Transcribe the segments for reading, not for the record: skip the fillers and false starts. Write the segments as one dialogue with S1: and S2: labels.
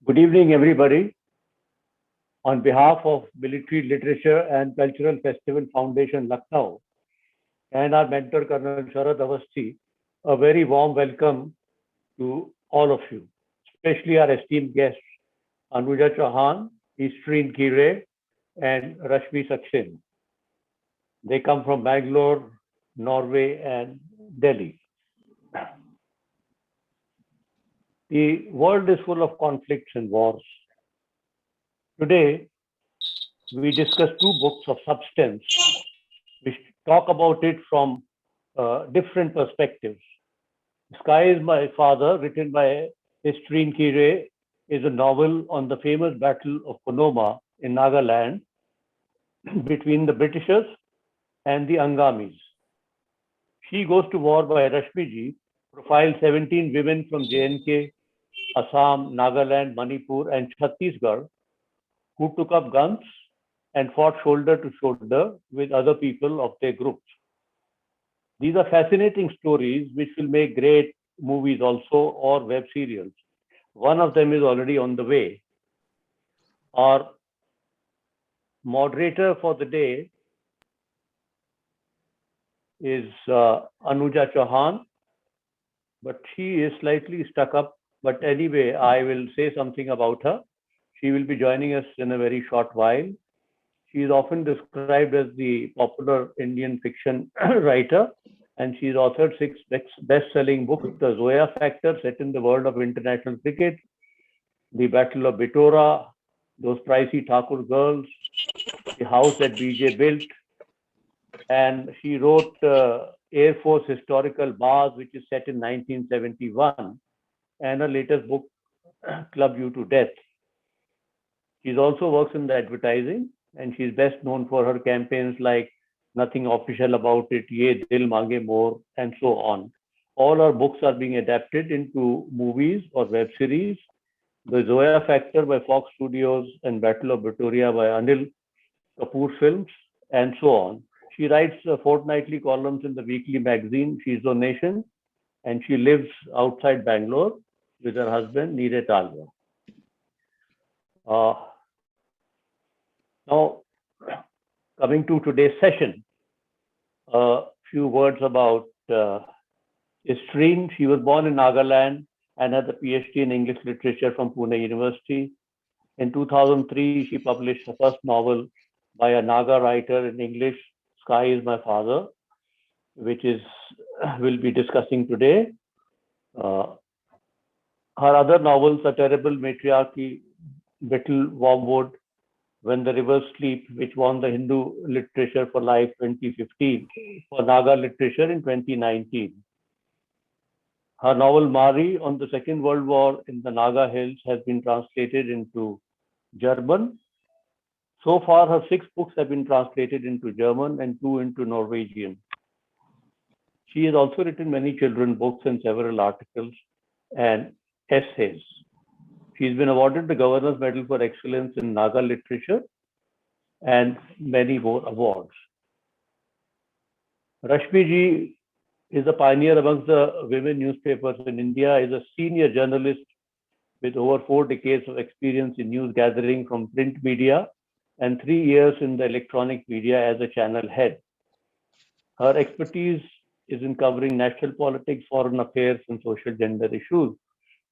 S1: Good evening, everybody. On behalf of Military Literature and Cultural Festival Foundation, Lucknow, and our mentor, Colonel Sharad Avasthi, a very warm welcome to all of you, especially our esteemed guests, Anuja Chauhan, Easterine Kire, and Rashmi Saksena. They come from Bangalore, Norway, and Delhi. The world is full of conflicts and wars. Today, we discuss two books of substance which talk about it from different perspectives. Sky is My Father, written by Easterine Kire, is a novel on the famous Battle of Khunoma in Nagaland between the Britishers and the Angamis. She Goes to War by Rashmi ji profiles 17 women from J&K, Assam, Nagaland, Manipur, and Chhattisgarh who took up guns and fought shoulder to shoulder with other people of their groups. These are fascinating stories which will make great movies also or web serials. One of them is already on the way. Our moderator for the day is Anuja Chauhan, but she is slightly stuck up. But anyway, I will say something about her. She will be joining us in a very short while. She is often described as the popular Indian fiction writer, and she's authored 6 best-selling books: The Zoya Factor, set in the world of international cricket; The Battle of Bitora; Those Pricey Thakur Girls; The House That BJ Built; and she wrote Air Force Historical Bazz, which is set in 1971, and her latest book, Club You to Death. She also works in the advertising, and she's best known for her campaigns like Nothing Official About It, Ye Dil Mange More, and so on. All her books are being adapted into movies or web series. The Zoya Factor by Fox Studios and Battle of Victoria by Anil Kapoor Films, and so on. She writes fortnightly columns in the weekly magazine She's a Nation, and she lives outside Bangalore with her husband, Neeraj Talva. Now, coming to today's session, a few words about Easterine. She was born in Nagaland and had a PhD in English literature from Pune University. In 2003, she published her first novel by a Naga writer in English, Sky is My Father, which we'll be discussing today. Her other novels are Terrible Matriarchy, Brittle Wormwood, When the Rivers Sleep, which won the Hindu Literature for Life 2015, for Naga Literature in 2019. Her novel Mari on the Second World War in the Naga Hills has been translated into German. So far, her 6 books have been translated into German and 2 into Norwegian. She has also written many children's books and several articles and essays. She's been awarded the Governor's Medal for Excellence in Naga Literature and many more awards. Rashmi ji is a pioneer amongst the women newspapers in India, is a senior journalist with over 4 decades of experience in news gathering from print media and 3 years in the electronic media as a channel head. Her expertise is in covering national politics, foreign affairs, and social gender issues.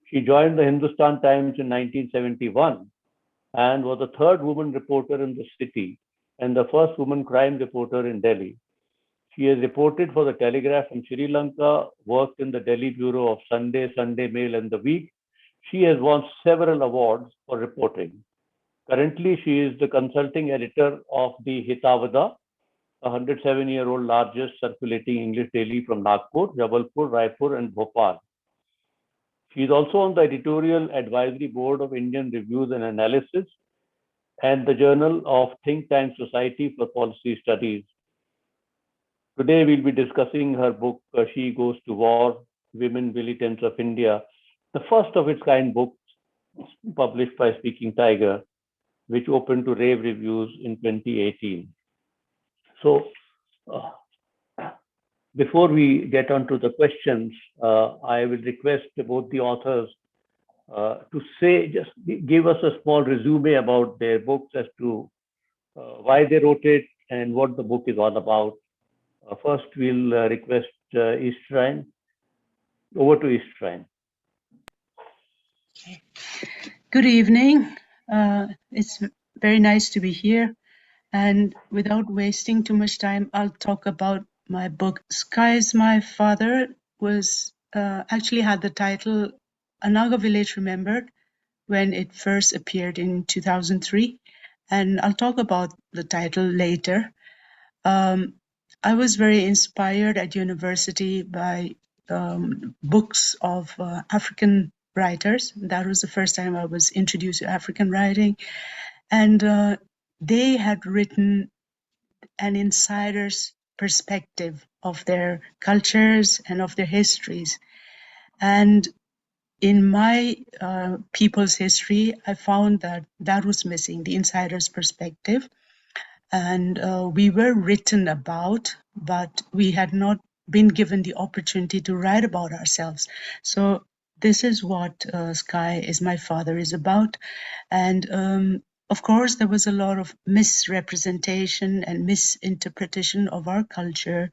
S1: She joined the Hindustan Times in 1971 and was the 3rd woman reporter in the city and the first woman crime reporter in Delhi. She has reported for the Telegraph in Sri Lanka, worked in the Delhi bureau of Sunday, Sunday Mail, and The Week. She has won several awards for reporting. Currently, she is the consulting editor of the Hitavada, a 107-year-old largest circulating English daily from Nagpur, Jabalpur, Raipur, and Bhopal. She is also on the editorial advisory board of Indian Reviews and Analysis and the Journal of Think Tank Society for Policy Studies. Today, we'll be discussing her book, She Goes to War, Women Militants of India, the first of its kind book published by Speaking Tiger, which opened to rave reviews in 2018. So, before we get on to the questions, I will request both the authors to say, just give us a small resume about their books as to why they wrote it and what the book is all about. First, we'll request Easterine. Over to Easterine.
S2: Good evening. It's very nice to be here. And without wasting too much time, I'll talk about my book. Sky is My Father was actually had the title A Naga Village Remembered when it first appeared in 2003. And I'll talk about the title later. I was very inspired at university by books of African writers. That was the first time I was introduced to African writing. And they had written an insider's perspective of their cultures and of their histories. And in my people's history, I found that that was missing, the insider's perspective. And we were written about, but we had not been given the opportunity to write about ourselves. So this is what Sky is My Father is about. And of course, there was a lot misrepresentation and misinterpretation of our culture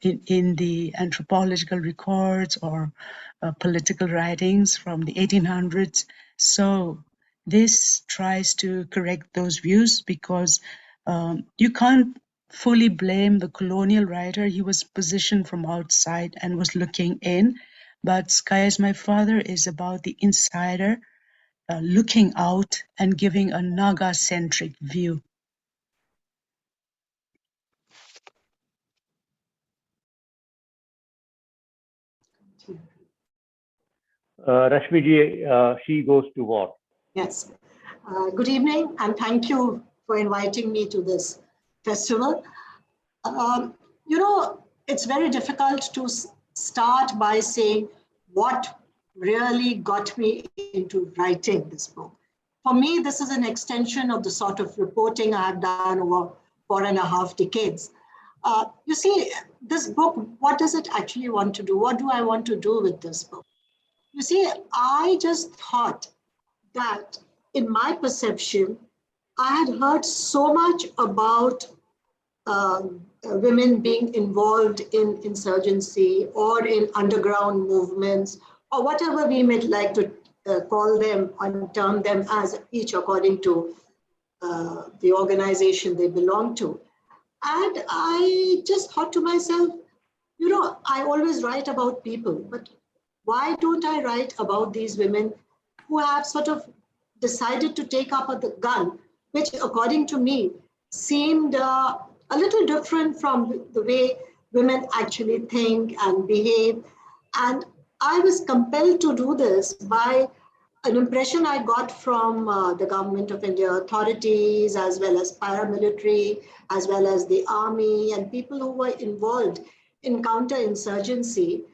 S2: in the anthropological records or political writings from the 1800s. So this tries to correct those views because you can't fully blame the colonial writer. He was positioned from outside and was looking in. But Sky is My Father is about the insider looking out and giving a Naga-centric view.
S1: Rashmi ji, she goes to what?
S3: Yes. Good evening, and thank you for inviting me to this festival. It's very difficult to start by saying what really got me into writing this book. For me, this is an extension of the sort of reporting I have done over 4.5 decades. You see, this book, what does it actually want to do? What do I want to do with this book? You see, I just thought that in my perception, I had heard so much about women being involved in insurgency or in underground movements or whatever we might like to call them and term them as, each according to the organization they belong to. And I just thought to myself, I always write about people, but why don't I write about these women who have sort of decided to take up the gun, which according to me seemed a little different from the way women actually think and behave. And I was compelled to do this by an impression I got from the government of India authorities, as well as paramilitary, as well as the army and people who were involved in counterinsurgency,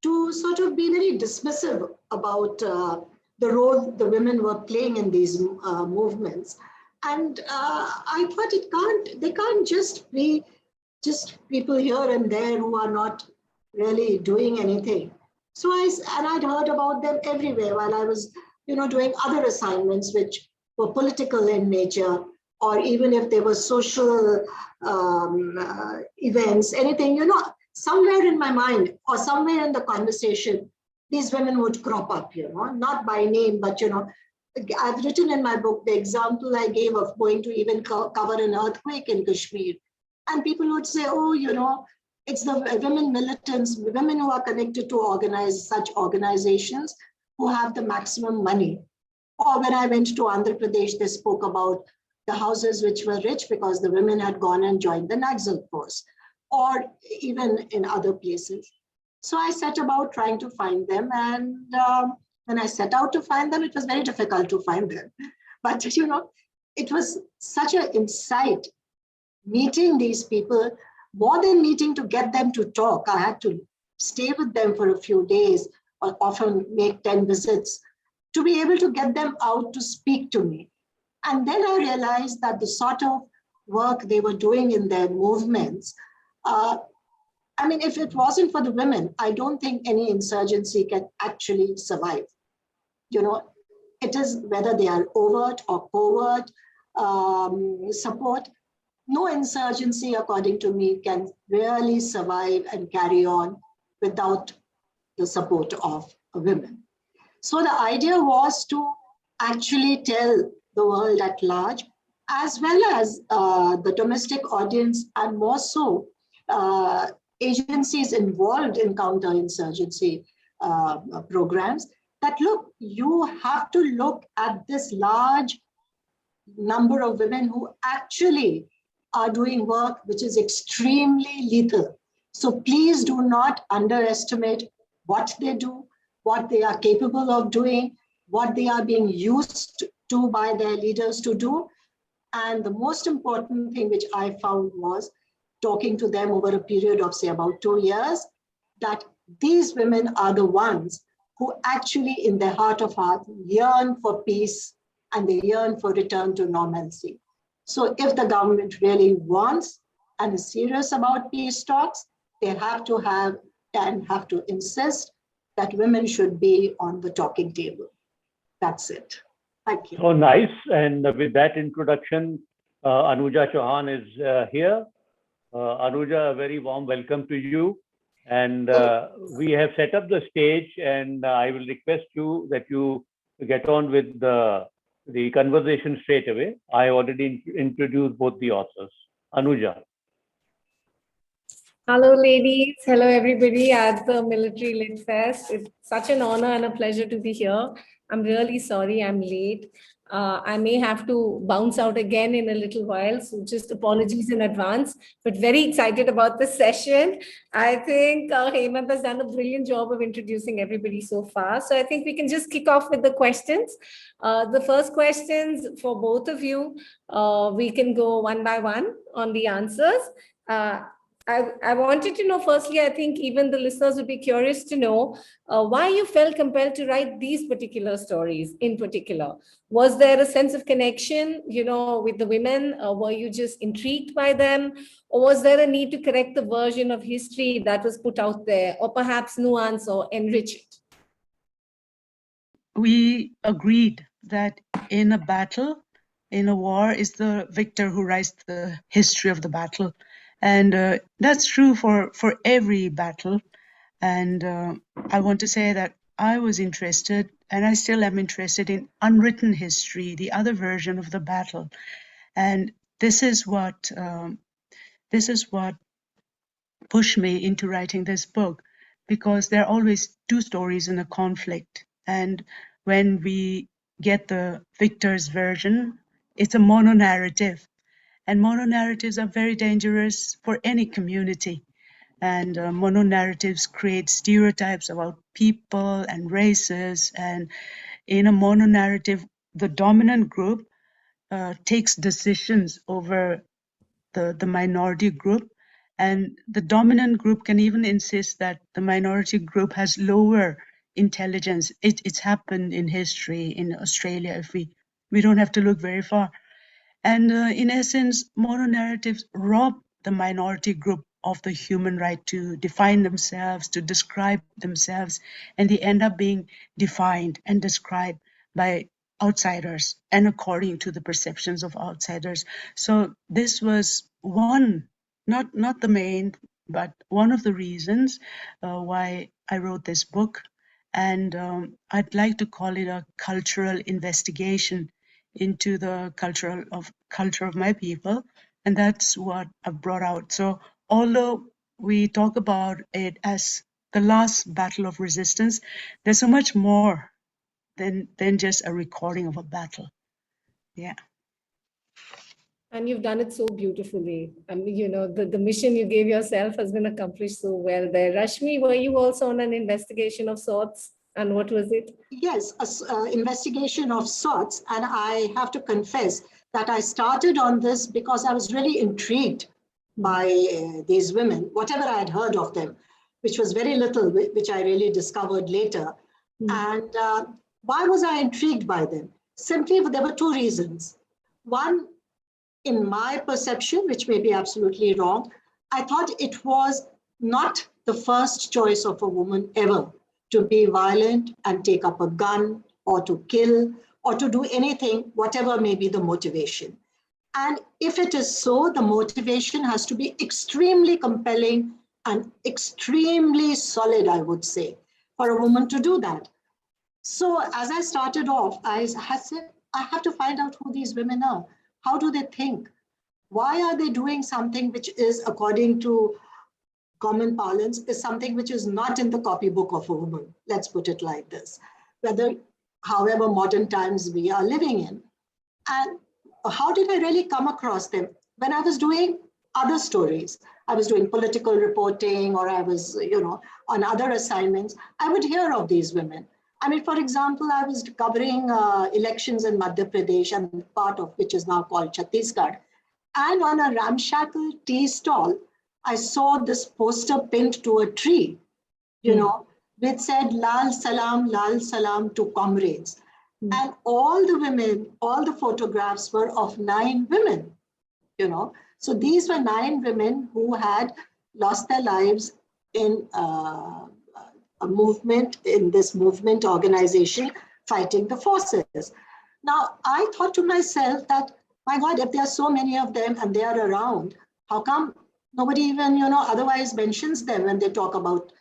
S3: to sort of be very dismissive about the role the women were playing in these movements. And I thought they can't just be just people here and there who are not really doing anything. So I'd heard about them everywhere while I was, doing other assignments which were political in nature, or even if they were social events, anything, somewhere in my mind or somewhere in the conversation, these women would crop up, not by name, but, I've written in my book the example I gave of going to even cover an earthquake in Kashmir. And people would say, oh, it's the women militants, women who are connected to organize such organizations who have the maximum money. Or when I went to Andhra Pradesh, they spoke about the houses which were rich because the women had gone and joined the Naxal force, or even in other places. So I set about trying to find them. And when I set out to find them, it was very difficult to find them. But, it was such an insight meeting these people, more than meeting to get them to talk. I had to stay with them for a few days, or often make 10 visits, to be able to get them out to speak to me. And then I realized that the sort of work they were doing in their movements, if it wasn't for the women, I don't think any insurgency can actually survive. it is whether they are overt or covert support. No insurgency, according to me, can really survive and carry on without the support of women. So the idea was to actually tell the world at large, as well as the domestic audience, and more so agencies involved in counterinsurgency programs, that look, you have to look at this large number of women who actually are doing work which is extremely lethal. So please do not underestimate what they do, what they are capable of doing, what they are being used to by their leaders to do. And the most important thing which I found was, talking to them over a period of, say, about 2 years, that these women are the ones who actually, in their heart of hearts, yearn for peace and they yearn for return to normalcy. So if the government really wants and is serious about peace talks, they have to have and have to insist that women should be on the talking table. That's it. Thank you.
S1: So nice. And with that introduction, Anuja Chauhan is here. Anuja, a very warm welcome to you. And we have set up the stage, and I will request you that you get on with the conversation straight away. I already introduced both the authors. Anuja.
S4: Hello, ladies. Hello, everybody at the Military Lit Fest. It's such an honor and a pleasure to be here. I'm really sorry I'm late. I may have to bounce out again in a little while, so just apologies in advance, but very excited about this session. I think Hemant has done a brilliant job of introducing everybody so far. So I think we can just kick off with the questions. The first questions for both of you, we can go one by one on the answers. I wanted to know, firstly, I think even the listeners would be curious to know why you felt compelled to write these particular stories in particular. Was there a sense of connection, with the women? Were you just intrigued by them? Or was there a need to correct the version of history that was put out there, or perhaps nuance or enrich it?
S2: We agreed that in a battle, in a war, is the victor who writes the history of the battle. And that's true for every battle. And I want to say that I was interested, and I still am interested, in unwritten history, the other version of the battle. And this is what pushed me into writing this book, because there are always two stories in a conflict. And when we get the victor's version, it's a mono-narrative. And mono-narratives are very dangerous for any community. And mono-narratives create stereotypes about people and races. And in a mono-narrative, the dominant group takes decisions over the minority group. And the dominant group can even insist that the minority group has lower intelligence. It's happened in history in Australia, if we don't have to look very far. And in essence, mono-narratives rob the minority group of the human right to define themselves, to describe themselves, and they end up being defined and described by outsiders and according to the perceptions of outsiders. So this was one, not the main, but one of the reasons why I wrote this book. And I'd like to call it a cultural investigation into the culture of my people, and that's what I've brought out. So although we talk about it as the last battle of resistance, there's so much more than just a recording of a battle. Yeah.
S4: And you've done it so beautifully. I mean, the mission you gave yourself has been accomplished so well there. Rashmi, were you also on an investigation of sorts? And what was it?
S3: Yes, an investigation of sorts. And I have to confess that I started on this because I was really intrigued by these women, whatever I had heard of them, which was very little, which I really discovered later. And why was I intrigued by them? Simply, there were two reasons. One, in my perception, which may be absolutely wrong, I thought it was not the first choice of a woman ever to be violent and take up a gun or to kill or to do anything, whatever may be the motivation. And if it is so, the motivation has to be extremely compelling and extremely solid, I would say, for a woman to do that. So as I started off, I said, I have to find out who these women are. How do they think? Why are they doing something which is, according to common parlance, is something which is not in the copybook of a woman? Let's put it like this. However modern times we are living in. And how did I really come across them? When I was doing other stories, I was doing political reporting, or I was, on other assignments, I would hear of these women. I mean, for example, I was covering elections in Madhya Pradesh, and part of which is now called Chhattisgarh. And on a ramshackle tea stall, I saw this poster pinned to a tree, which said, Lal Salam to comrades. And all the women, all the photographs were of 9 women, So these were 9 women who had lost their lives in a movement, in this movement organization, fighting the forces. Now, I thought to myself that, my God, if there are so many of them and they are around, how come nobody even, otherwise mentions them when they talk about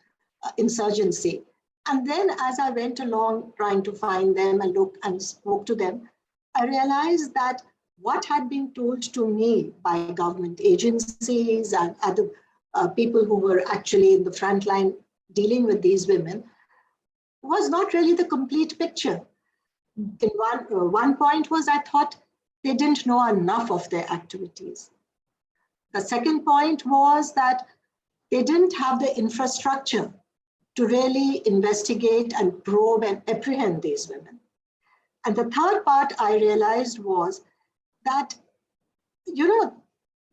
S3: insurgency? And then as I went along trying to find them and look and spoke to them, I realized that what had been told to me by government agencies and other people who were actually in the front line dealing with these women was not really the complete picture. In one point was, I thought they didn't know enough of their activities. The second point was that they didn't have the infrastructure to really investigate and probe and apprehend these women. And the third part I realized was that,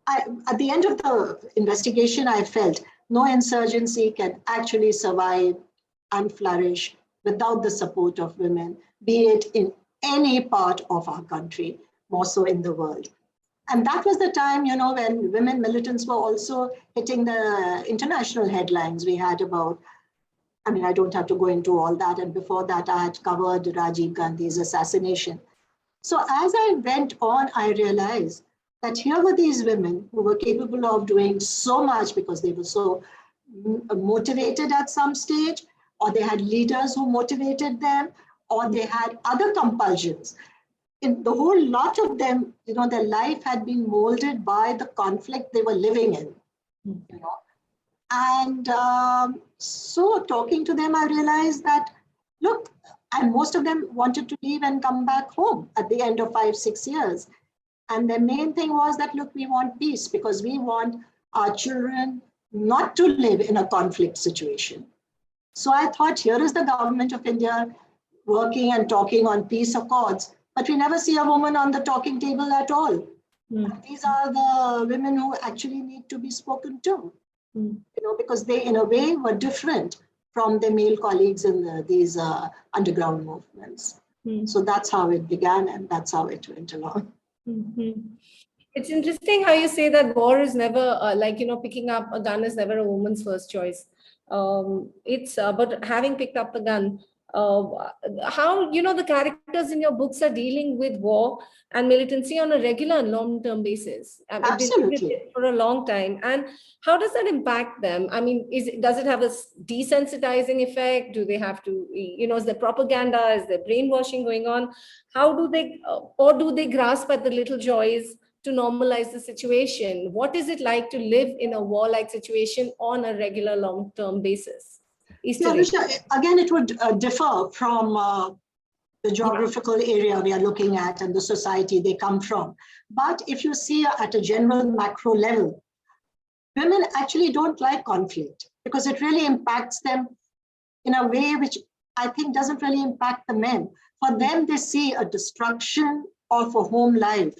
S3: at the end of the investigation, I felt no insurgency can actually survive and flourish without the support of women, be it in any part of our country, more so in the world. And that was the time, when women militants were also hitting the international headlines. We had about, I don't have to go into all that. And before that, I had covered Rajiv Gandhi's assassination. So as I went on, I realized that here were these women who were capable of doing so much because they were so motivated at some stage, or they had leaders who motivated them, or they had other compulsions. In the whole lot of them, their life had been molded by the conflict they were living in, And so talking to them, I realized that, look, and most of them wanted to leave and come back home at the end of 5-6 years. And the main thing was that, look, we want peace because we want our children not to live in a conflict situation. So I thought, here is the government of India working and talking on peace accords, but we never see a woman on the talking table at all. These are the women who actually need to be spoken to, because they, in a way, were different from their male colleagues in these underground movements. So that's how it began, and that's how it went along.
S4: It's interesting how you say that war is never, picking up a gun is never a woman's first choice. But having picked up the gun, how, the characters in your books are dealing with war and militancy on a regular and long-term basis.
S3: Absolutely.
S4: For a long time. And how does that impact them? Does it have a desensitizing effect? Do they have to, is there propaganda? Is there brainwashing going on? How do they, or do they grasp at the little joys to normalize the situation? What is it like to live in a war-like situation on a regular long-term basis?
S3: Again, it would differ from the geographical area we are looking at and the society they come from. But if you see at a general macro level, women actually don't like conflict because it really impacts them in a way which I think doesn't really impact the men. For them, they see a destruction of a home life,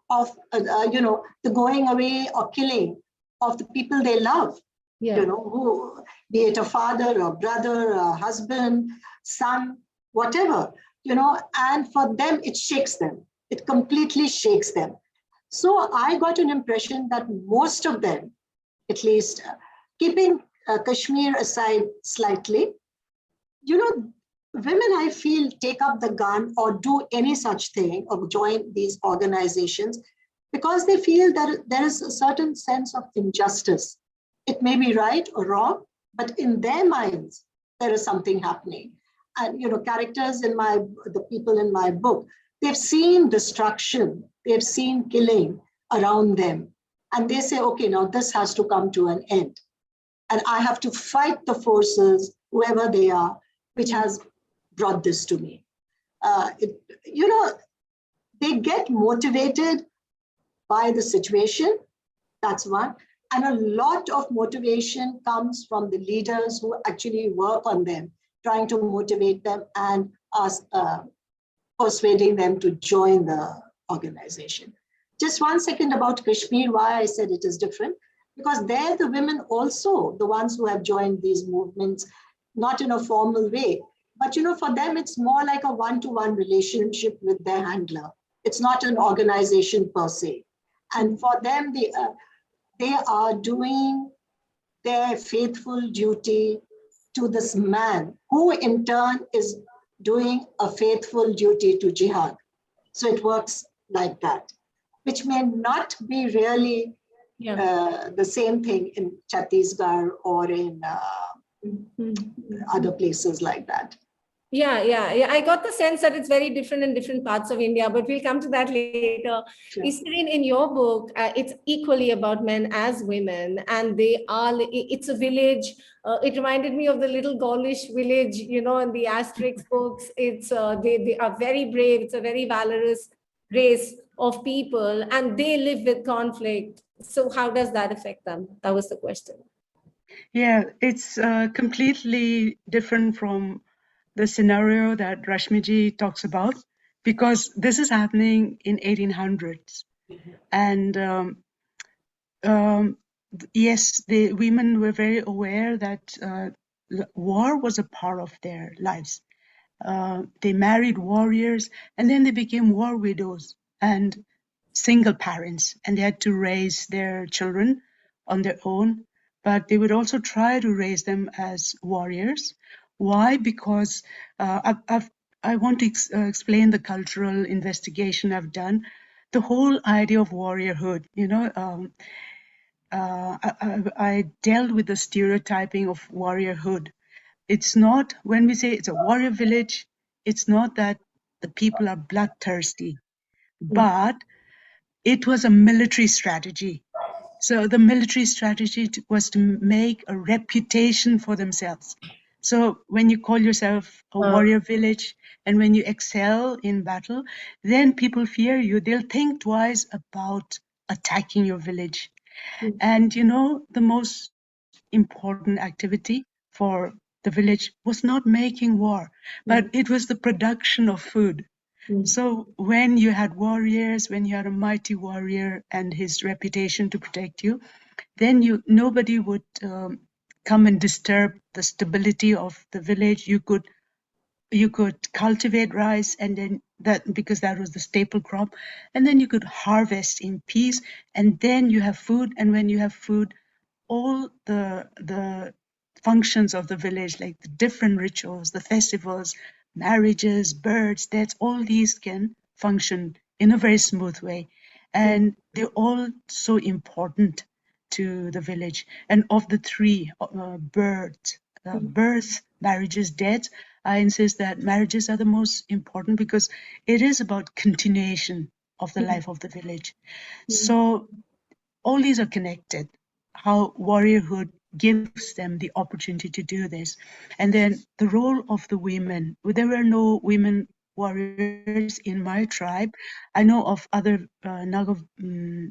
S3: of the going away or killing of the people they love. Who, be it a father, a brother, a husband, son, whatever, and for them, it shakes them. It completely shakes them. So I got an impression that most of them, at least keeping Kashmir aside slightly, women, I feel, take up the gun or do any such thing or join these organizations because they feel that there is a certain sense of injustice. It may be right or wrong, but in their minds, there is something happening. And characters in the people in my book, they've seen destruction, they've seen killing around them. And they say, okay, now this has to come to an end. And I have to fight the forces, whoever they are, which has brought this to me. They get motivated by the situation. That's one. And a lot of motivation comes from the leaders who actually work on them, trying to motivate them and persuading them to join the organization. Just 1 second about Kashmir, why I said it is different. Because there the women also, the ones who have joined these movements, not in a formal way, but for them it's more like a one-to-one relationship with their handler. It's not an organization per se. And for them, they are doing their faithful duty to this man, who in turn is doing a faithful duty to jihad. So it works like that, which may not be really the same thing in Chhattisgarh or in other places like that.
S4: Yeah. I got the sense that it's very different in different parts of India, but we'll come to that later.
S3: Sure.
S4: Easterine, in your book, it's equally about men as women, and it's a village. It reminded me of the little Gaulish village, in the Asterix books. It's they are very brave. It's a very valorous race of people, and they live with conflict. So how does that affect them? That was the question.
S2: Yeah, it's completely different from the scenario that Rashmiji talks about, because this is happening in 1800s. And yes, the women were very aware that war was a part of their lives. They married warriors, and then they became war widows and single parents, and they had to raise their children on their own. But they would also try to raise them as warriors. Why? Because I want to explain the cultural investigation I've done. The whole idea of warriorhood, I dealt with the stereotyping of warriorhood. It's not, when we say it's a warrior village, it's not that the people are bloodthirsty, but it was a military strategy. So the military strategy was to make a reputation for themselves. So when you call yourself a warrior village and when you excel in battle, then people fear you. They'll think twice about attacking your village. And the most important activity for the village was not making war, but it was the production of food. So when you had warriors, when you had a mighty warrior and his reputation to protect you, then nobody would come and disturb the stability of the village. You could cultivate rice, and then because that was the staple crop, and then you could harvest in peace, and then you have food. And when you have food, all the functions of the village, like the different rituals, the festivals, marriages, births, deaths, all these can function in a very smooth way. And they're all so important to the village. And of the three, birth, marriages, deaths, I insist that marriages are the most important because it is about continuation of the life of the village. So all these are connected. How warriorhood gives them the opportunity to do this. And then the role of the women. There were no women warriors in my tribe. I know of other Naga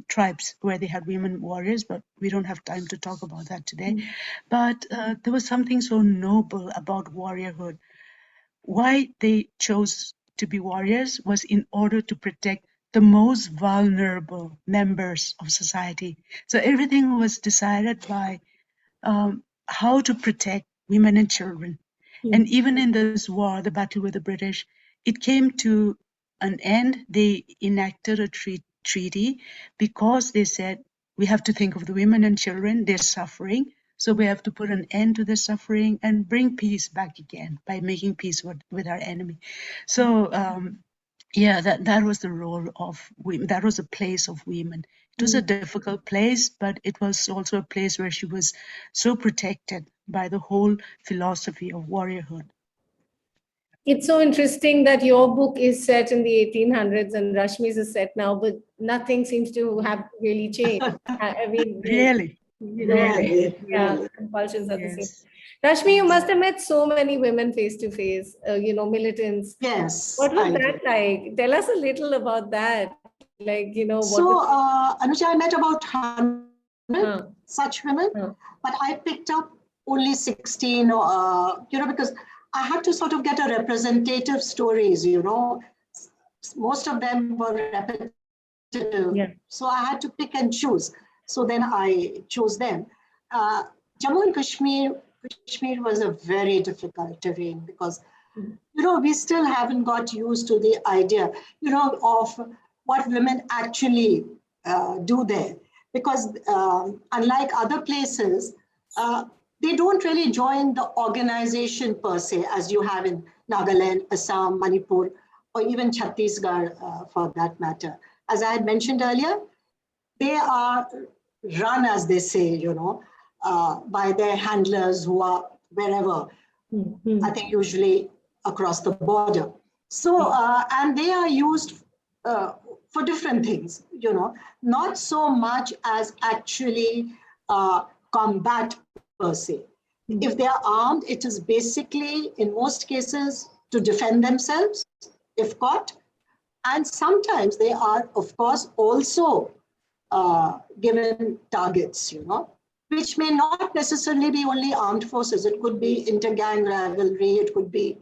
S2: tribes where they had women warriors, but we don't have time to talk about that today. But there was something so noble about warriorhood. Why they chose to be warriors was in order to protect the most vulnerable members of society. So everything was decided by how to protect women and children. And even in this war, the battle with the British, it came to an end. They enacted a treaty because they said, we have to think of the women and children, they're suffering. So we have to put an end to the suffering and bring peace back again by making peace with our enemy. So yeah, that was the role of women. That was a place of women. It was a difficult place, but it was also a place where she was so protected by the whole philosophy of warriorhood.
S4: It's so interesting that your book is set in the 1800s and Rashmi's is set now, but nothing seems to have really changed. I mean,
S2: Really?
S3: Really,
S4: yeah,
S3: really.
S4: compulsions are the same.
S2: Yes.
S4: Rashmi, you must have met so many women face to face, militants.
S3: Yes.
S4: What was
S3: I
S4: that
S3: did.
S4: like? Tell us a little about that. Like, what
S3: So, Anuja, I met about 100 such women,
S4: Huh.
S3: but I picked up only 16, because I had to sort of get a representative stories, Most of them were repetitive.
S4: Yeah.
S3: So I had to pick and choose. So then I chose them. Jammu and Kashmir was a very difficult terrain because, we still haven't got used to the idea, of what women actually do there. Because unlike other places, they don't really join the organization per se, as you have in Nagaland, Assam, Manipur, or even Chhattisgarh for that matter. As I had mentioned earlier, they are run, as they say, by their handlers who are wherever, I think usually across the border. So, and they are used for different things, not so much as actually combat per se. If they are armed, it is basically, in most cases, to defend themselves if caught. And sometimes they are, of course, also given targets, which may not necessarily be only armed forces. It could be inter-gang rivalry. It could be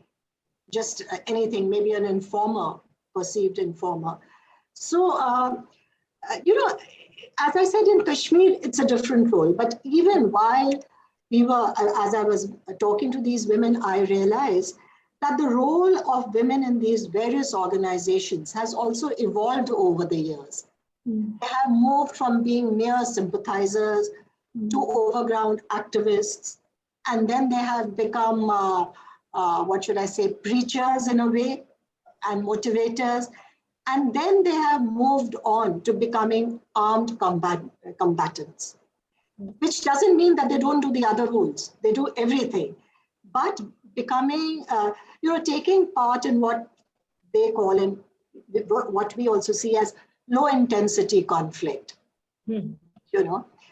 S3: just anything, maybe an informer, perceived informer. So, as I said, in Kashmir, it's a different role. But even while as I was talking to these women, I realized that the role of women in these various organizations has also evolved over the years. They have moved from being mere sympathizers to overground activists, and then they have become, preachers in a way, and motivators, and then they have moved on to becoming armed combatants, which doesn't mean that they don't do the other roles. They do everything, but becoming, taking part in what they call, in what we also see as low intensity conflict,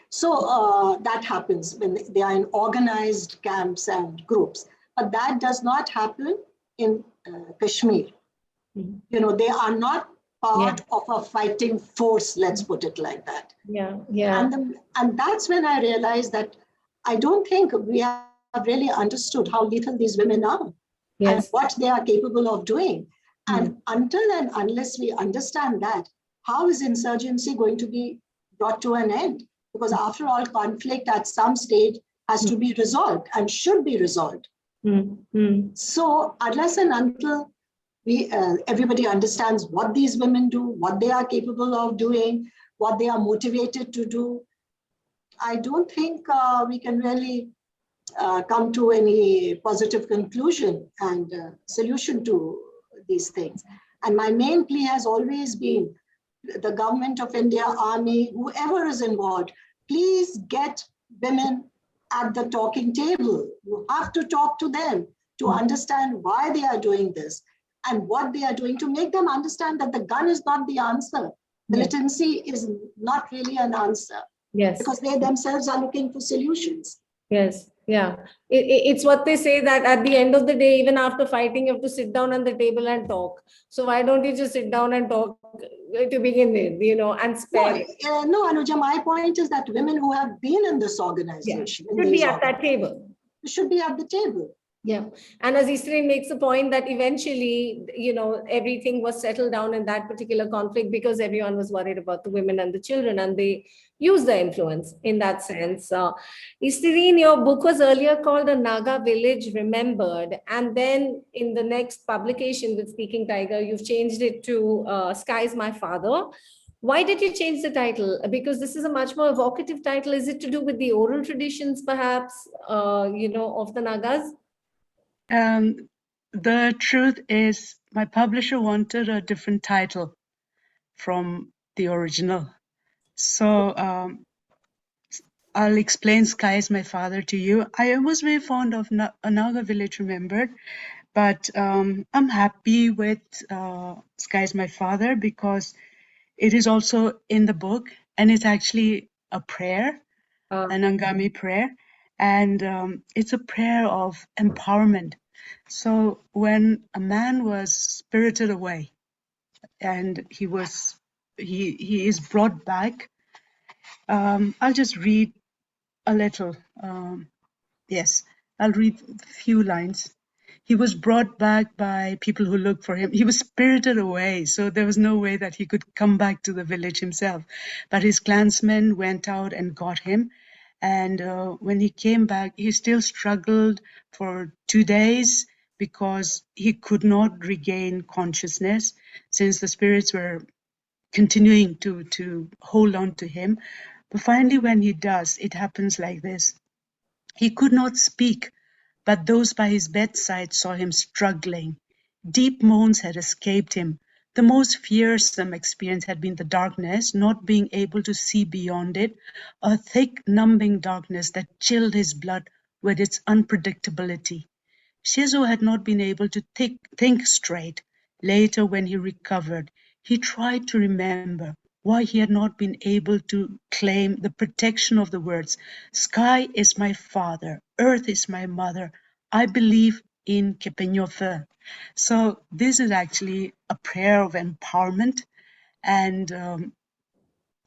S3: So that happens when they are in organized camps and groups, but that does not happen in Kashmir. They are not part of a fighting force, let's put it like that.
S4: Yeah.
S3: And that's when I realized that I don't think we have really understood how lethal these women are and what they are capable of doing. And until and unless we understand that, how is insurgency going to be brought to an end? Because after all, conflict at some stage has to be resolved and should be resolved. So unless and until everybody understands what these women do, what they are capable of doing, what they are motivated to do, I don't think we can really come to any positive conclusion and solution to these things. And my main plea has always been the government of India, army, whoever is involved, please get women at the talking table. You have to talk to them to understand why they are doing this and what they are doing, to make them understand that the gun is not the answer. Militancy is not really an answer. Because they themselves are looking for solutions.
S4: Yeah. It's what they say, that at the end of the day, even after fighting, you have to sit down on the table and talk. So why don't you just sit down and talk to begin with, and spare it?
S3: No, Anuja, my point is that women who have been in this organization,
S4: should be at that table.
S3: Should be at the table.
S4: Yeah. And as Easterine makes the point that eventually, everything was settled down in that particular conflict because everyone was worried about the women and the children, and they used the influence in that sense. Easterine, your book was earlier called A Naga Village Remembered. And then in the next publication with Speaking Tiger, you've changed it to Sky is My Father. Why did you change the title? Because this is a much more evocative title. Is it to do with the oral traditions, perhaps, of the Nagas?
S2: The truth is, my publisher wanted a different title from the original. So I'll explain Sky is My Father to you. I was very fond of a Naga village remembered, but I'm happy with Sky is My Father because it is also in the book, and it's actually a prayer, an Angami prayer, and it's a prayer of empowerment. So when a man was spirited away and he is brought back, I'll just read a little. Yes, I'll read a few lines. He was brought back by people who looked for him. He was spirited away, so there was no way that he could come back to the village himself. But his clansmen went out and got him. And when he came back, he still struggled for 2 days because he could not regain consciousness since the spirits were continuing to hold on to him. But finally, when he does, it happens like this. He could not speak, but those by his bedside saw him struggling. Deep moans had escaped him. The most fearsome experience had been the darkness, not being able to see beyond it, a thick, numbing darkness that chilled his blood with its unpredictability. Shizu had not been able to think straight. Later, when he recovered, he tried to remember why he had not been able to claim the protection of the words, "Sky is my father, earth is my mother, I believe in Kepenyofe." So this is actually a prayer of empowerment, and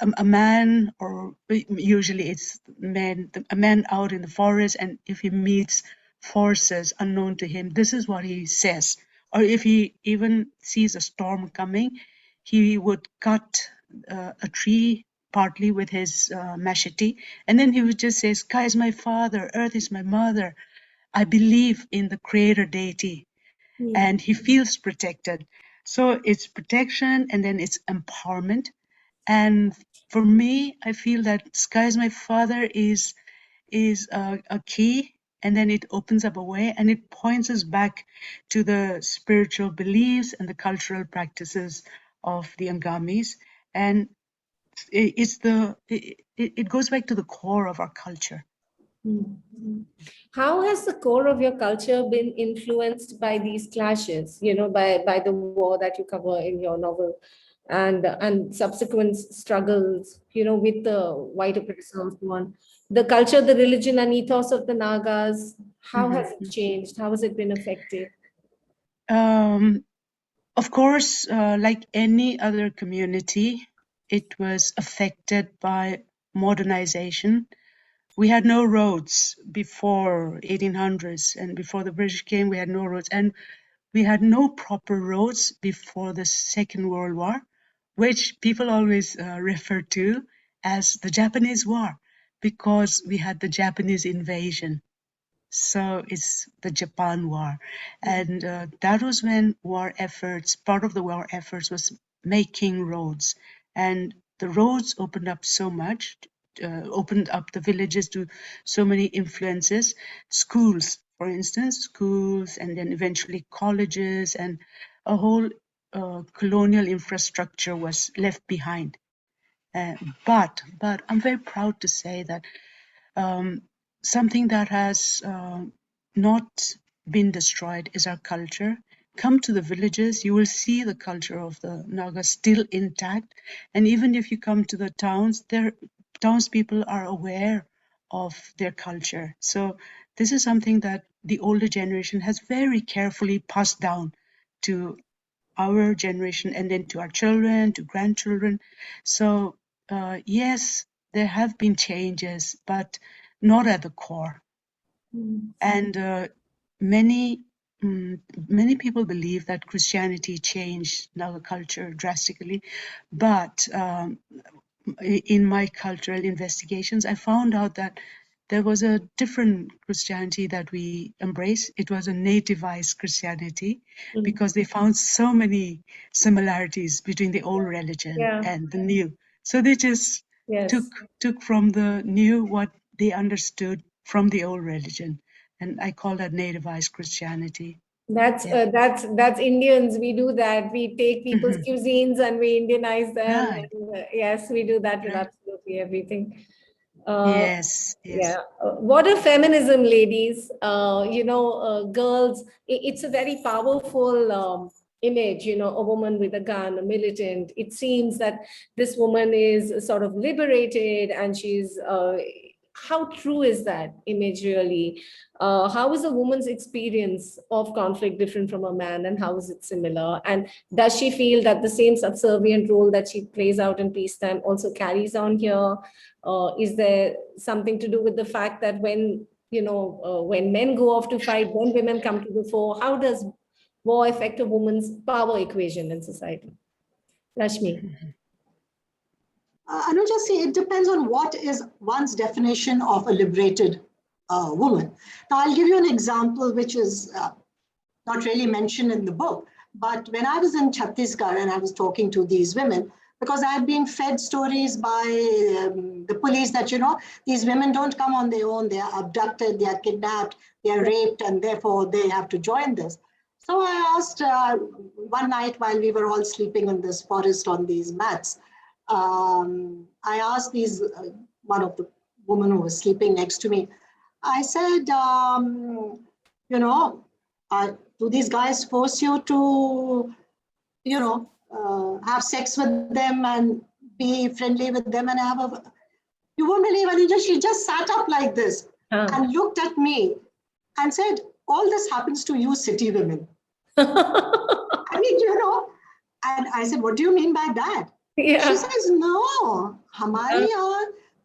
S2: a man, or usually it's a man out in the forest, and if he meets forces unknown to him, this is what he says. Or if he even sees a storm coming, he would cut a tree partly with his machete, and then he would just say, "Sky is my father, earth is my mother, I believe in the creator deity." And he feels protected. So it's protection, and then it's empowerment. And for me, I feel that Sky is My Father is a key, and then it opens up a way, and it points us back to the spiritual beliefs and the cultural practices of the Angamis. And it goes back to the core of our culture.
S4: How has the core of your culture been influenced by these clashes, by the war that you cover in your novel, and subsequent struggles, with the white oppressor and so on? The culture, the religion and ethos of the Nagas, how has it changed? How has it been affected?
S2: Of course, like any other community, it was affected by modernization. We had no roads before 1800s, and before the British came, we had no roads, and we had no proper roads before the Second World War, which people always refer to as the Japanese War, because we had the Japanese invasion. So it's the Japan War. And that was when part of the war efforts was making roads. And the roads opened up so much, opened up the villages to so many influences. Schools, for instance, schools, and then eventually colleges, and a whole colonial infrastructure was left behind. But I'm very proud to say that something that has not been destroyed is our culture. Come to the villages, you will see the culture of the Naga still intact. And even if you come to the towns, townspeople are aware of their culture. So this is something that the older generation has very carefully passed down to our generation, and then to our children, to grandchildren. So yes, there have been changes, but not at the core. And many people believe that Christianity changed Naga culture drastically, but in my cultural investigations, I found out that there was a different Christianity that we embraced. It was a nativized Christianity because they found so many similarities between the old religion and the new. So they just took from the new what they understood from the old religion. And I call that nativized Christianity.
S4: That's Indians. We do that. We take people's cuisines and we Indianize them.
S2: Right.
S4: And, yes, we do that with absolutely everything.
S2: Yes.
S4: Yeah. What a feminism, ladies. Girls, it's a very powerful image, a woman with a gun, a militant. It seems that this woman is sort of liberated and she's, how true is that image really? How is a woman's experience of conflict different from a man, and how is it similar? And does she feel that the same subservient role that she plays out in peacetime also carries on here? Is there something to do with the fact that when men go off to fight, then women come to the fore? How does war affect a woman's power equation in society? Rashmi.
S3: Anuja, see, it depends on what is one's definition of a liberated woman. Now, I'll give you an example which is not really mentioned in the book, but when I was in Chhattisgarh and I was talking to these women, because I had been fed stories by the police that, these women don't come on their own, they are abducted, they are kidnapped, they are raped, and therefore they have to join this. So I asked one night while we were all sleeping in this forest on these mats, I asked one of the women who was sleeping next to me, I said, do these guys force you to, have sex with them and be friendly with them and you won't believe, Anuja, she just sat up like this and looked at me and said, all this happens to you city women. I mean, and I said, what do you mean by that? Yeah. She says, no,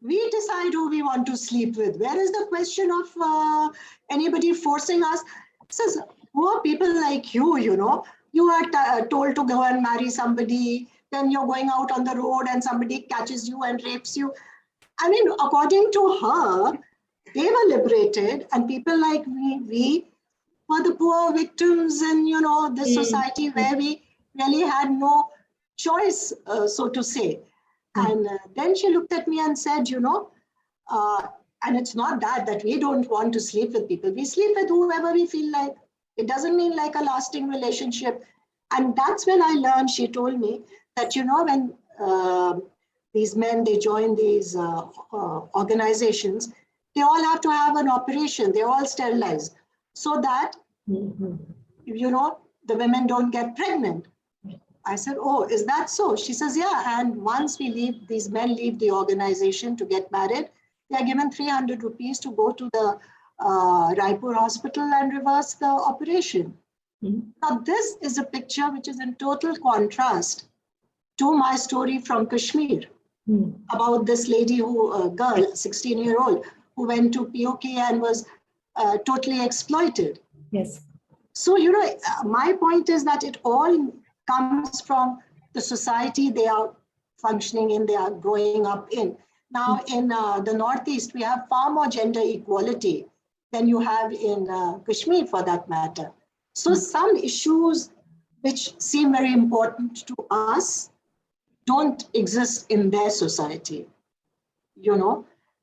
S3: we decide who we want to sleep with. Where is the question of anybody forcing us? Says, who are people like you, you are told to go and marry somebody, then you're going out on the road and somebody catches you and rapes you. I mean, according to her, they were liberated and people like we were the poor victims in, this society where we really had no choice, so to say. And then she looked at me and said, and it's not that we don't want to sleep with people. We sleep with whoever we feel like. It doesn't mean like a lasting relationship. And that's when I learned, she told me that, when these men, they join these organizations, they all have to have an operation. They're all sterilized so that, the women don't get pregnant. I said, oh, is that so? She says, yeah. And once these men leave the organization to get married, they are given 300 rupees to go to the Raipur hospital and reverse the operation. Now, this is a picture which is in total contrast to my story from Kashmir about this lady a girl, 16-year-old, who went to POK and was totally exploited.
S4: Yes.
S3: So, my point is that it all comes from the society they are functioning in, they are growing up in. Now, in the Northeast, we have far more gender equality than you have in Kashmir, for that matter. So some issues which seem very important to us don't exist in their society,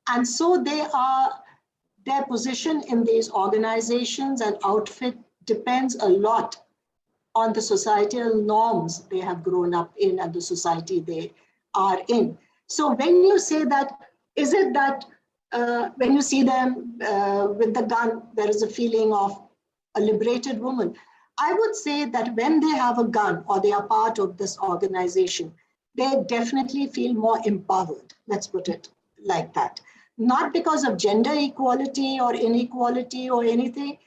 S3: And so their position in these organizations and outfit depends a lot on the societal norms they have grown up in and the society they are in. So when you say that, is it that when you see them with the gun, there is a feeling of a liberated woman? I would say that when they have a gun or they are part of this organization, they definitely feel more empowered. Let's put it like that. Not because of gender equality or inequality or anything,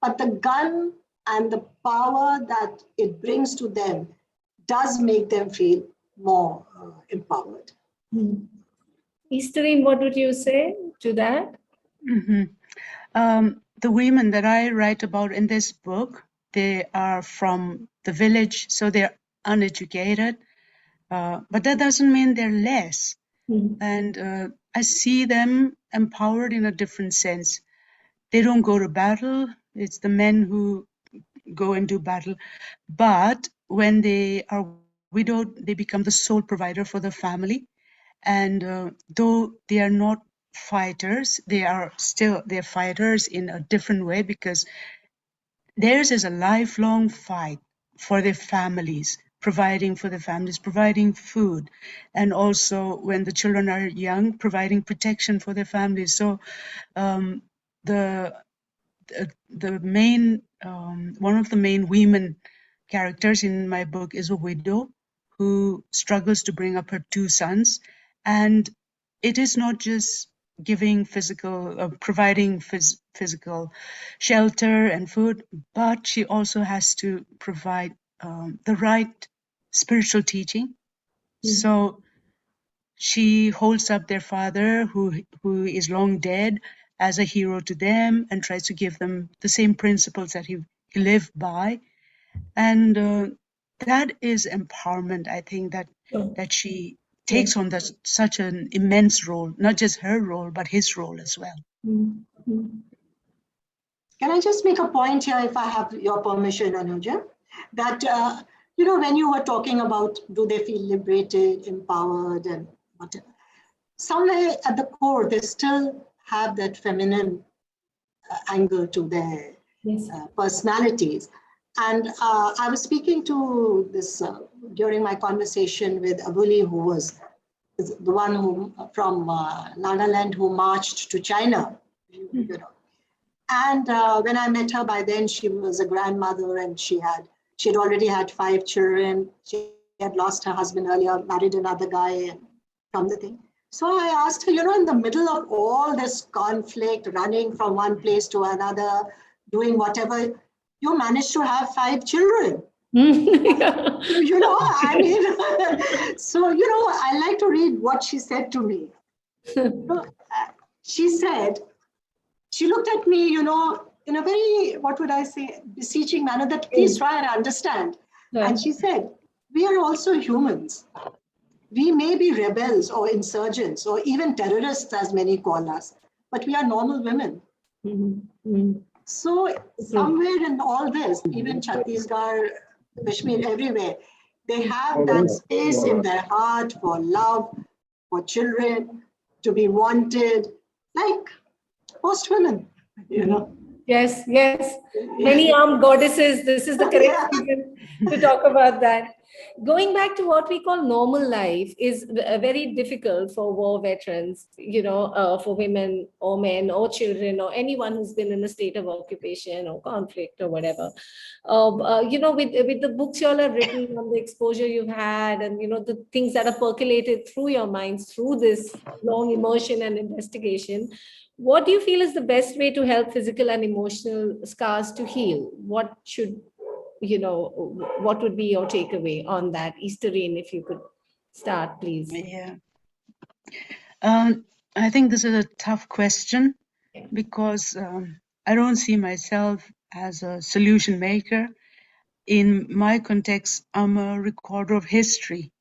S3: but the gun and the power that it brings to them does make them feel more empowered.
S4: Easterine, what would you say to that?
S2: The women that I write about in this book, they are from the village, so they're uneducated, but that doesn't mean they're less. And I see them empowered in a different sense. They don't go to battle. It's the men who go and do battle. But when they are widowed, they become the sole provider for the family. And though they are not fighters, they're fighters in a different way, because theirs is a lifelong fight for their families, providing for their families, providing food, and also when the children are young, providing protection for their families. So um, the main one of the main women characters in my book is a widow who struggles to bring up her two sons, and it is not just giving providing physical shelter and food, but she also has to provide the right spiritual teaching. So she holds up their father, who is long dead, as a hero to them, and tries to give them the same principles that he lived by. And that is empowerment. I think that she takes on such an immense role, not just her role, but his role as well.
S3: Can I just make a point here, if I have your permission, Anuja? That, when you were talking about do they feel liberated, empowered, and whatever, somewhere at the core, they still have that feminine angle to their personalities. And I was speaking to this during my conversation with Abuli, who was the one who from Nagaland who marched to China, And when I met her, by then she was a grandmother, and she had already had 5 children. She had lost her husband earlier, married another guy, and from the thing. So I asked her, in the middle of all this conflict, running from one place to another, doing whatever, you managed to have 5 children. I mean, so, I like to read what she said to me. She said, she looked at me, in a very, what would I say, beseeching manner, that please try and understand. Yeah. And she said, we are also humans. We may be rebels or insurgents or even terrorists, as many call us, but we are normal women. Mm-hmm. So somewhere in all this, even Chhattisgarh, Kashmir, everywhere, they have that space in their heart for love, for children, to be wanted, like most women,
S4: Yes. Many armed goddesses. This is the correct season to talk about that. Going back to what we call normal life is very difficult for war veterans, for women or men or children or anyone who's been in a state of occupation or conflict or whatever. With the books you all have written, on the exposure you've had, and the things that are percolated through your minds through this long immersion and investigation, what do you feel is the best way to help physical and emotional scars to heal? What would be your takeaway on that? Easterine, if you could start, please.
S2: Yeah. I think this is a tough question because I don't see myself as a solution maker. In my context, I'm a recorder of history.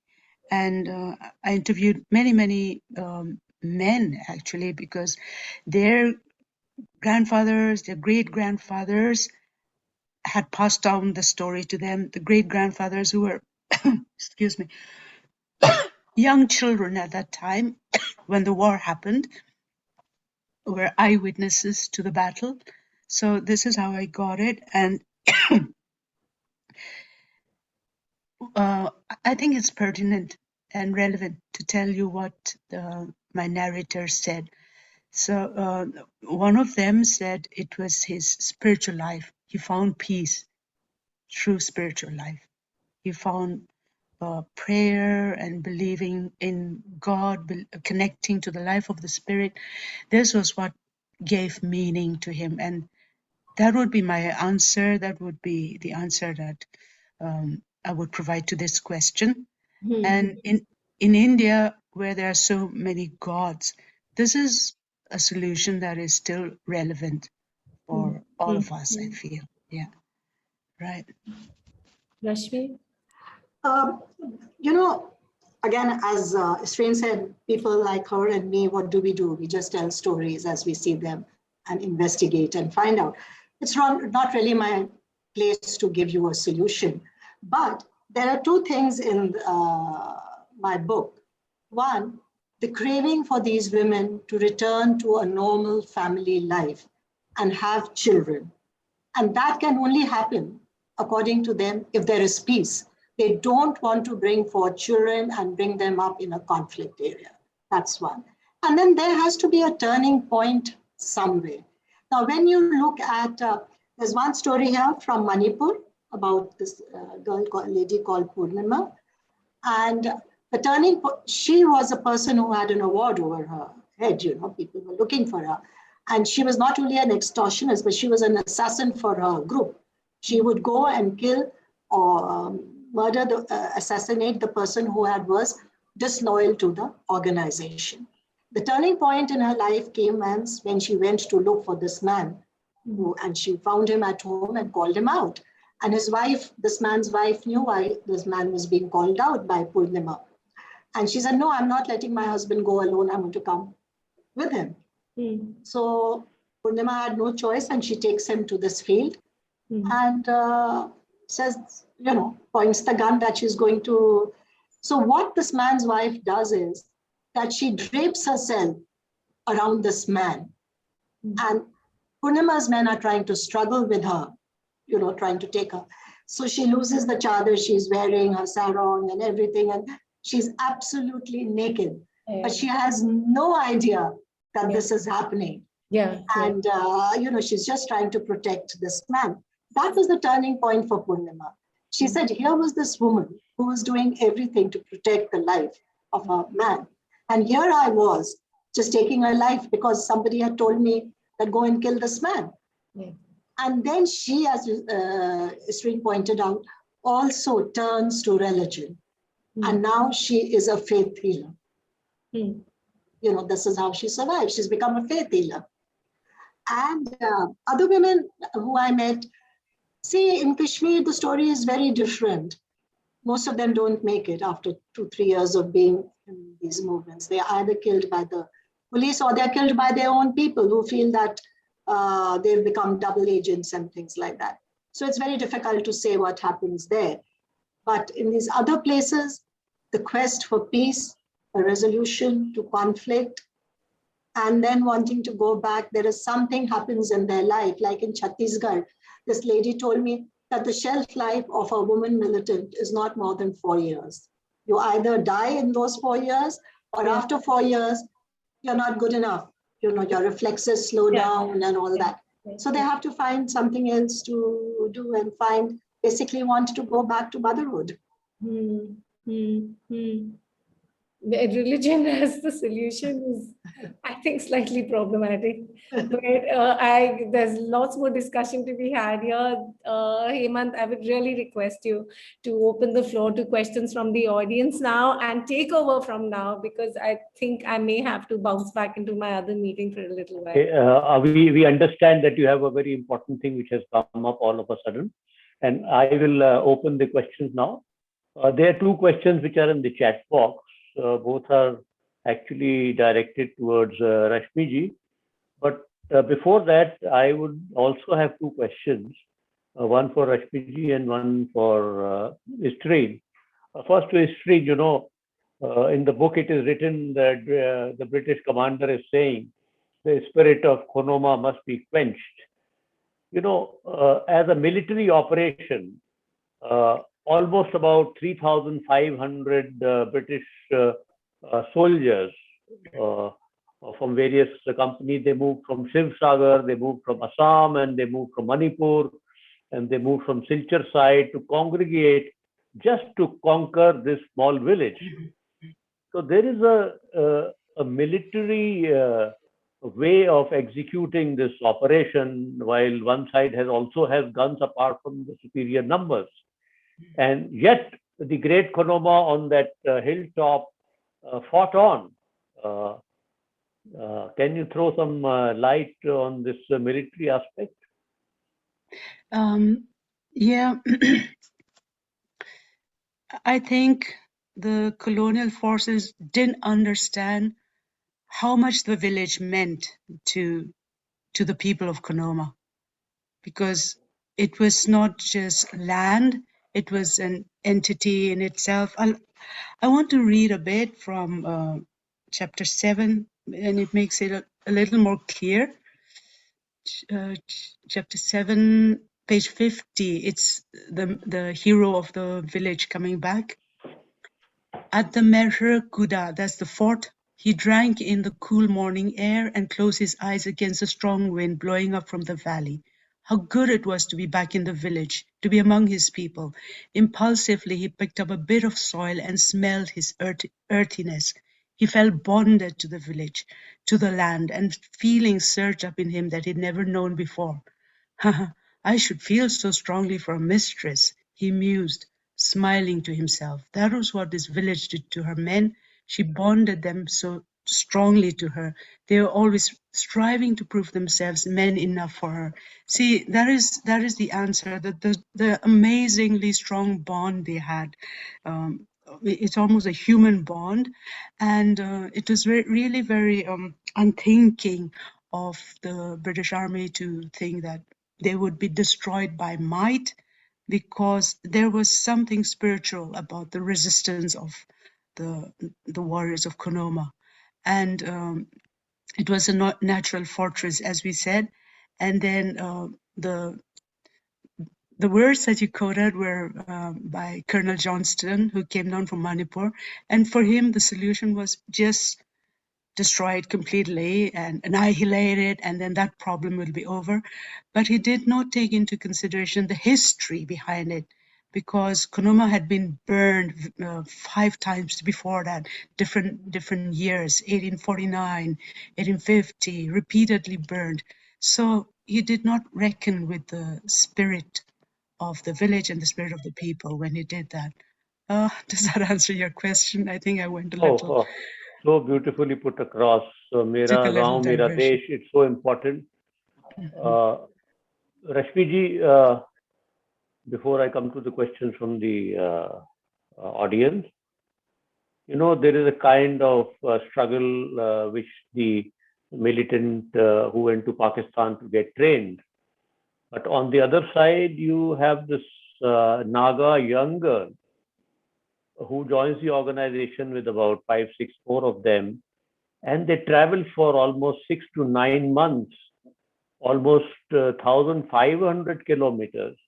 S2: And I interviewed many men, actually, because their grandfathers, their great-grandfathers had passed down the story to them. The great-grandfathers who were, excuse me, young children at that time when the war happened were eyewitnesses to the battle. So this is how I got it. And I think it's pertinent and relevant to tell you what my narrator said. So one of them said it was his spiritual life. He found peace through spiritual life. He found prayer and believing in God, connecting to the life of the spirit. This was what gave meaning to him. And that would be my answer. That would be the answer that I would provide to this question. Mm-hmm. And in India, where there are so many gods, this is a solution that is still relevant for all of us, I feel. Yeah. Right.
S4: Rashmi?
S3: again, as Easterine said, people like her and me, what do? We just tell stories as we see them and investigate and find out. It's not really my place to give you a solution, but there are two things in my book. One, the craving for these women to return to a normal family life and have children. And that can only happen, according to them, if there is peace. They don't want to bring forth children and bring them up in a conflict area. That's one. And then there has to be a turning point somewhere. Now, when you look at, there's one story here from Manipur about this lady called Khunoma. And the turning point, she was a person who had an award over her head, people were looking for her. And she was not only an extortionist, but she was an assassin for her group. She would go and kill or assassinate the person who was disloyal to the organization. The turning point in her life came when she went to look for this man, and she found him at home and called him out. And his wife, this man's wife, knew why this man was being called out by Khunoma. And she said, no, I'm not letting my husband go alone. I'm going to come with him. So Khunoma had no choice, and she takes him to this field and says, points the gun that she's going to. So what this man's wife does is that she drapes herself around this man. And Khunoma's men are trying to struggle with her, trying to take her. So she loses the chadar she's wearing, her sarong and everything, and she's absolutely naked. But she has no idea that this is happening. And, she's just trying to protect this man. That was the turning point for Khunoma. She said, here was this woman who was doing everything to protect the life of a man. And here I was just taking her life because somebody had told me that go and kill this man. And then she, as Easterine pointed out, also turns to religion. And now she is a faith healer. This is how she survived. She's become a faith healer. And other women who I met, see, in Kashmir, the story is very different. Most of them don't make it after 2-3 years of being in these movements. They are either killed by the police or they're killed by their own people who feel that they've become double agents and things like that. So it's very difficult to say what happens there. But in these other places, the quest for peace, a resolution to conflict, and then wanting to go back, there is something happens in their life. Like in Chhattisgarh, this lady told me that the shelf life of a woman militant is not more than 4 years. You either die in those 4 years, or after 4 years, you're not good enough. Your reflexes slow down and all that. So they have to find something else to do and basically want to go back to motherhood.
S4: Religion as the solution is, I think, slightly problematic. But there's lots more discussion to be had here. Hemant, I would really request you to open the floor to questions from the audience now and take over from now, because I think I may have to bounce back into my other meeting for a little while.
S1: We understand that you have a very important thing which has come up all of a sudden, and I will open the questions now. There are 2 questions which are in the chat box. Both are actually directed towards Rashmi ji. But before that, I would also have 2 questions, one for Rashmi ji and one for Easterine. First to Easterine, in the book it is written that the British commander is saying the spirit of Khunoma must be quenched. As a military operation, almost about 3,500 British soldiers from various companies. They moved from Sagar, they moved from Assam, and they moved from Manipur, and they moved from Silchar side to congregate just to conquer this small village. So there is a military way of executing this operation, while one side also has guns apart from the superior numbers. And yet the great Khunoma on that hilltop fought on. Can you throw some light on this military aspect?
S2: Yeah, I think the colonial forces didn't understand how much the village meant to the people of Khunoma, because it was not just land, it was an entity in itself. I want to read a bit from chapter 7, and it makes it a little more clear. Chapter 7, page 50, it's the hero of the village coming back. At the Merher Kuda, that's the fort, he drank in the cool morning air and closed his eyes against the strong wind blowing up from the valley. How good it was to be back in the village, to be among his people. Impulsively he picked up a bit of soil and smelled his earthiness. He felt bonded to the village, to the land, and feelings surged up in him that he'd never known before. I should feel so strongly for a mistress, he mused, smiling to himself. That was what this village did to her men. She bonded them so strongly to her. They were always striving to prove themselves men enough for her. See, that is the answer. The amazingly strong bond they had. It's almost a human bond, and it was really very unthinking of the British Army to think that they would be destroyed by might, because there was something spiritual about the resistance of the warriors of Khunoma. And it was a natural fortress, as we said. And then the words that you quoted were by Colonel Johnston, who came down from Manipur. And for him, the solution was just destroy it completely and annihilate it, and then that problem will be over. But he did not take into consideration the history behind it, because Khunoma had been burned 5 times before that, different years, 1849, 1850, repeatedly burned. So he did not reckon with the spirit of the village and the spirit of the people when he did that. Does that answer your question? I think I went a little...
S1: So beautifully put across. Mera gaon, mera desh, it's so important. Rashmi ji, before I come to the questions from the audience, there is a kind of struggle which the militant who went to Pakistan to get trained. But on the other side, you have this Naga young girl who joins the organization with about 4 of them, and they travel for almost 6 to 9 months, almost 1,500 kilometers,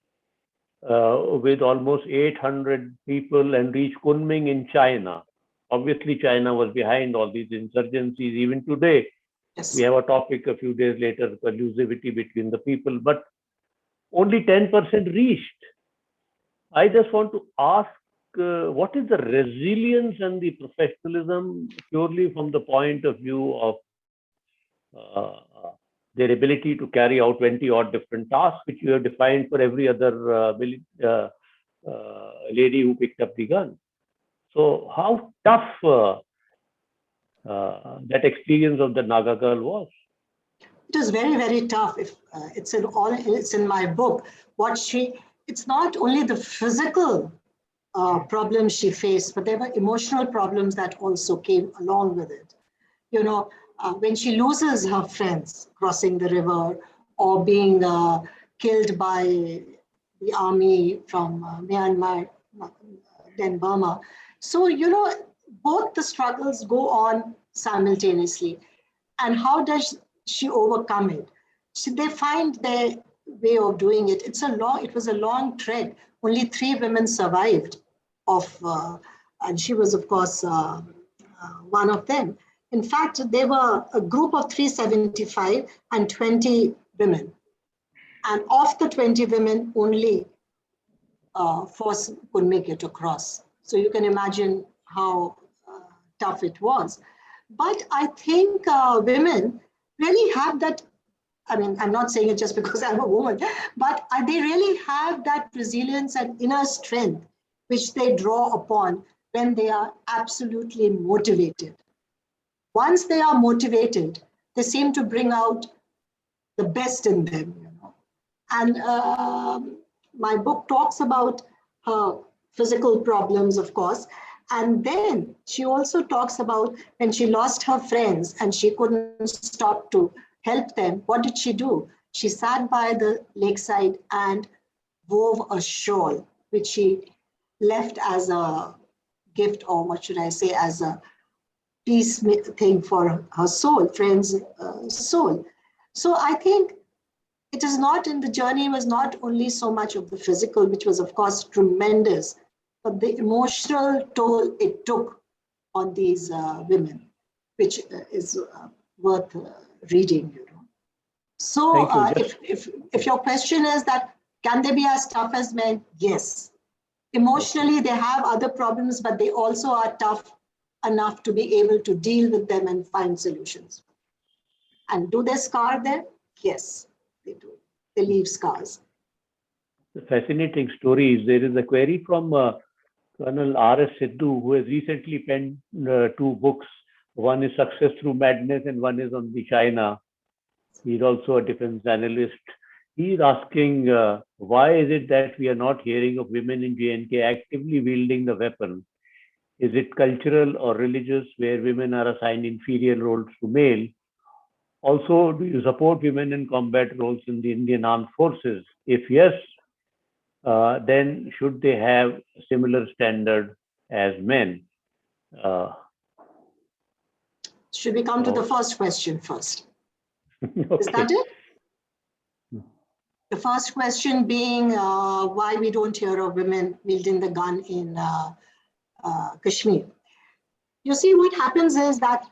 S1: with almost 800 people, and reach Kunming in China. Obviously, China was behind all these insurgencies. Even today, yes, we have a topic a few days later, collusivity between the people, but only 10% reached. I just want to ask, what is the resilience and the professionalism purely from the point of view of their ability to carry out 20 odd different tasks, which you have defined for every other lady who picked up the gun? So how tough that experience of the Naga girl was?
S3: It was very, very tough. If it's in my book. It's not only the physical problems she faced, but there were emotional problems that also came along with it. When she loses her friends crossing the river, or being killed by the army from Myanmar, then Burma. So, both the struggles go on simultaneously. And how does she overcome it? They find their way of doing it. It was a long trek. Only 3 women survived and she was, of course, one of them. In fact, they were a group of 375 and 20 women. And of the 20 women, only 4 could make it across. So you can imagine how tough it was. But I think women really have that. I mean, I'm not saying it just because I'm a woman, but they really have that resilience and inner strength, which they draw upon when they are absolutely motivated. Once they are motivated, they seem to bring out the best in them. And my book talks about her physical problems, of course, And then she also talks about when she lost her friends and she couldn't stop to help them, what did she do? She sat by the lakeside and wove a shawl, which she left as a gift, or what should I say, as a peace thing for her soul, friend's soul. So I think it is not in the journey was not only so much of the physical, which was of course tremendous, but the emotional toll it took on these women, which is worth reading. You know. So if your question is that can they be as tough as men? Yes. Emotionally, they have other problems, but they also are tough enough to be able to deal with them and find solutions. And do they scar them? Yes, they do. They leave scars.
S1: Fascinating stories. There is a query from Colonel R.S. Sidhu, who has recently penned 2 books. One is Success Through Madness and one is on the China. He's also a defense analyst. He's asking, why is it that we are not hearing of women in J&K actively wielding the weapon? Is it cultural or religious, where women are assigned inferior roles to male? Also, do you support women in combat roles in the Indian Armed Forces? If yes, then should they have a similar standard as men?
S3: Should we come to the first question first?
S1: Okay.
S3: Is that it? The first question being why we don't hear of women wielding the gun in Kashmir. You see, what happens is that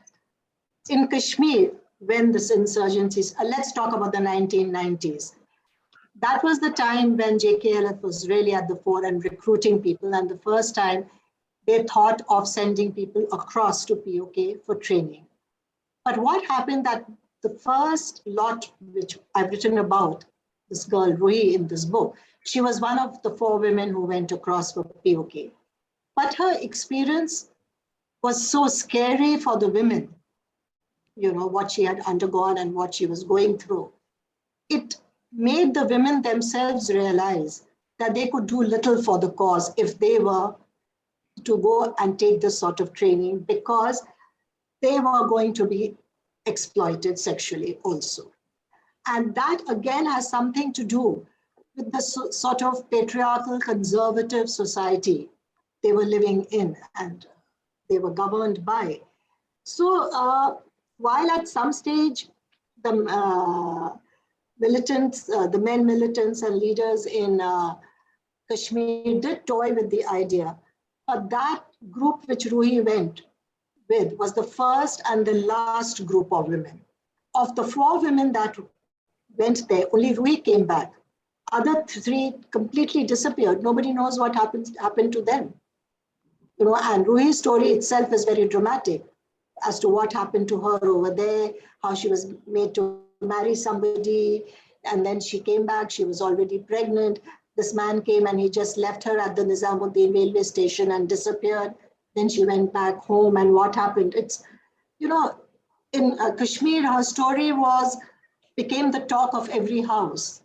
S3: in Kashmir, when this insurgencies, let's talk about the 1990s. That was the time when JKLF was really at the fore and recruiting people. And the first time they thought of sending people across to POK for training. But what happened that the first lot, which I've written about, this girl, Ruhi, in this book, she was one of the 4 women who went across for POK. But her experience was so scary for the women, you know, what she had undergone and what she was going through. It made the women themselves realize that they could do little for the cause if they were to go and take this sort of training, because they were going to be exploited sexually also. And that again has something to do with the sort of patriarchal conservative society they were living in and they were governed by. So while at some stage the militants, the men militants and leaders in Kashmir did toy with the idea, but that group which Ruhi went with was the first and the last group of women. Of the 4 women that went there, only Ruhi came back. Other 3 completely disappeared. Nobody knows what happened to them. You know, and Ruhi's story itself is very dramatic as to what happened to her over there, how she was made to marry somebody, and then she came back, she was already pregnant. This man came and he just left her at the Nizamuddin railway station and disappeared. Then she went back home, and what happened? It's, you know, in Kashmir, her story became the talk of every house,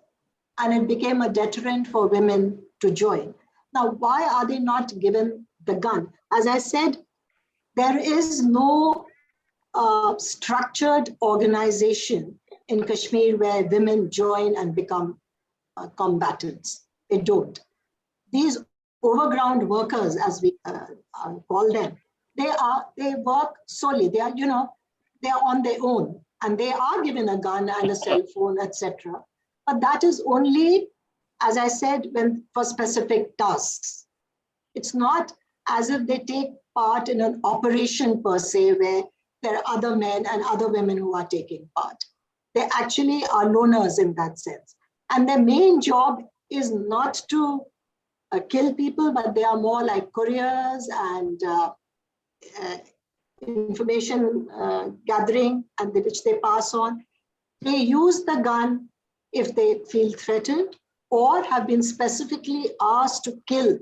S3: and it became a deterrent for women to join. Now, why are they not given the gun? As I said, there is no structured organization in Kashmir where women join and become combatants. They don't. These overground workers, as we call them, they work solely. They are, you know, they are on their own, and they are given a gun and a cell phone, etc. But that is only, as I said, when for specific tasks. It's not as if they take part in an operation per se, where there are other men and other women who are taking part. They actually are loners in that sense. And their main job is not to kill people, but they are more like couriers and information gathering, and which they pass on. They use the gun if they feel threatened or have been specifically asked to kill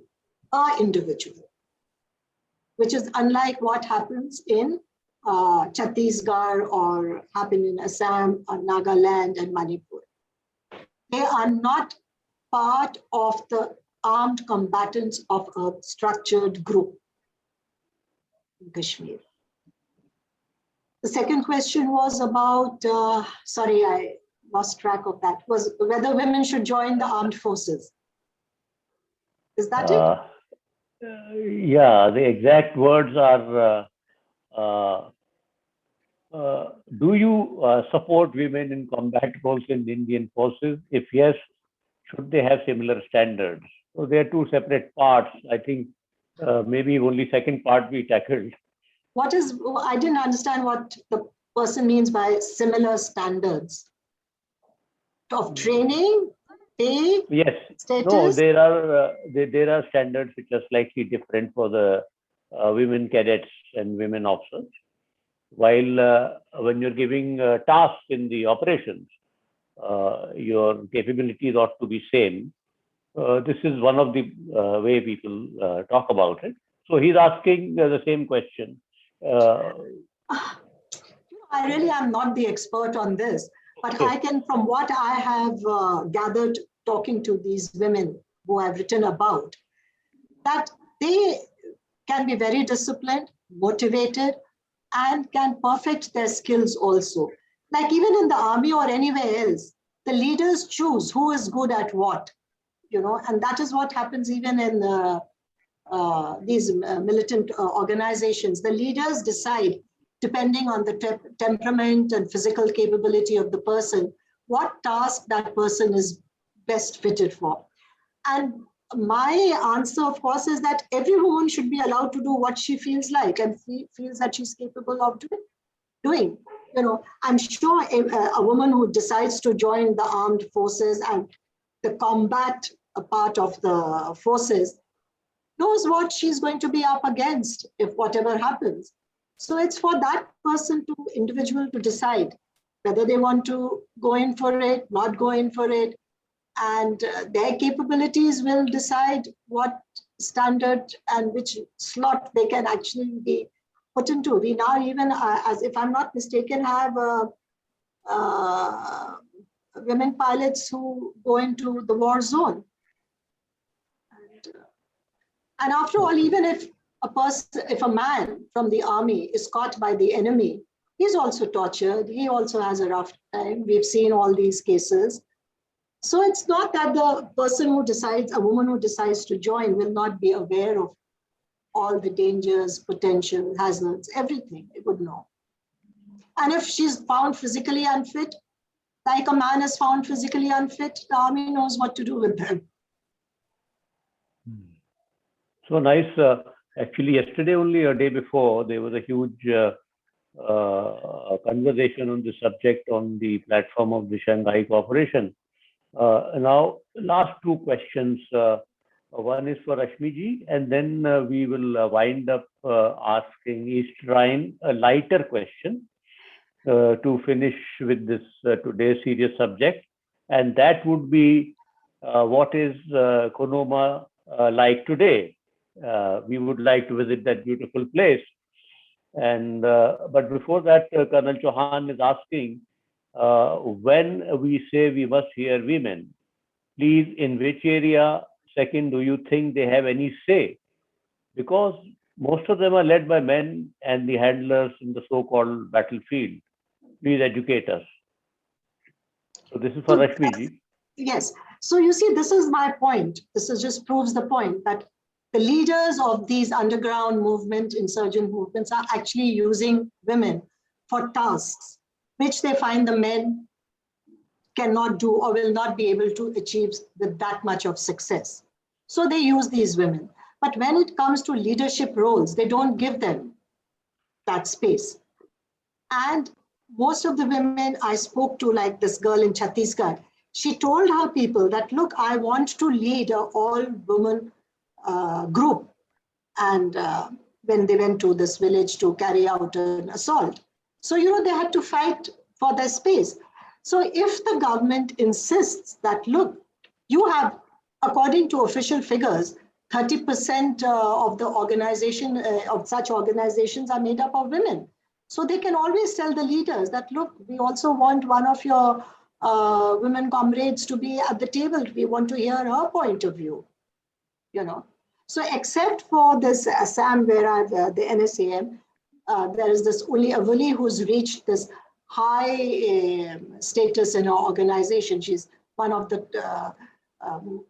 S3: an individual, which is unlike what happens in Chhattisgarh or happen in Assam or Nagaland and Manipur. They are not part of the armed combatants of a structured group. Kashmir. The second question was about, sorry, I lost track of that, was whether women should join the armed forces. Is that it?
S1: Yeah, the exact words are, do you support women in combat roles in the Indian forces? If yes, should they have similar standards? So they are two separate parts. I think maybe only second part we tackled.
S3: What is, I didn't understand what the person means by similar standards of training, pay,
S1: Yes.
S3: status?
S1: No, there are standards which are slightly different for the women cadets and women officers. While when you're giving tasks in the operations, your capabilities ought to be same. This is one of the way people talk about it. So he's asking the same question.
S3: I really am not the expert on this, but I can, from what I have gathered talking to these women who I've written about, that they can be very disciplined, motivated, and can perfect their skills also. Like even in the army or anywhere else, the leaders choose who is good at what, and that is what happens even in these militant organizations. The leaders decide, depending on the temperament and physical capability of the person, what task that person is best fitted for. And my answer, of course, is that every woman should be allowed to do what she feels like and feels that she's capable of doing. I'm sure a woman who decides to join the armed forces and the combat part of the forces knows what she's going to be up against if whatever happens. So it's for that individual to decide whether they want to go in for it, not go in for it, and their capabilities will decide what standard and which slot they can actually be put into. We now even, as if I'm not mistaken, have women pilots who go into the war zone. And after all, even if a man from the army is caught by the enemy, he's also tortured. He also has a rough time. We've seen all these cases. So it's not that the person who decides, a woman who decides to join will not be aware of all the dangers, potential, hazards, everything. They would know. And if she's found physically unfit, like a man is found physically unfit, the army knows what to do with them.
S1: So nice. Actually, yesterday only, a day before, there was a huge conversation on the subject on the platform of the Shanghai Cooperation. Now, last two questions. One is for Rashmi ji, and then we will wind up asking Easterine a lighter question to finish with this today's serious subject. And that would be, what is Khunoma like today? We would like to visit that beautiful place. And but before that, Colonel Chauhan is asking, when we say we must hear women, please, in which area? Second, do you think they have any say? Because most of them are led by men and the handlers in the so-called battlefield. Please educate us. So this is for Rashmi ji.
S3: Yes. So you see, this is my point. This just proves the point that the leaders of these underground insurgent movements are actually using women for tasks which they find the men cannot do or will not be able to achieve with that much of success. So they use these women. But when it comes to leadership roles, they don't give them that space. And most of the women I spoke to, like this girl in Chhattisgarh, she told her people that, look, I want to lead an all-woman group. And when they went to this village to carry out an assault. So, they had to fight for their space. So if the government insists that, look, you have, according to official figures, 30% of the organization, of such organizations are made up of women. So they can always tell the leaders that, look, we also want one of your women comrades to be at the table. We want to hear her point of view, So except for this Assam, where the NSAM, there is this Uli Avuli who's reached this high status in our organization. She's one of the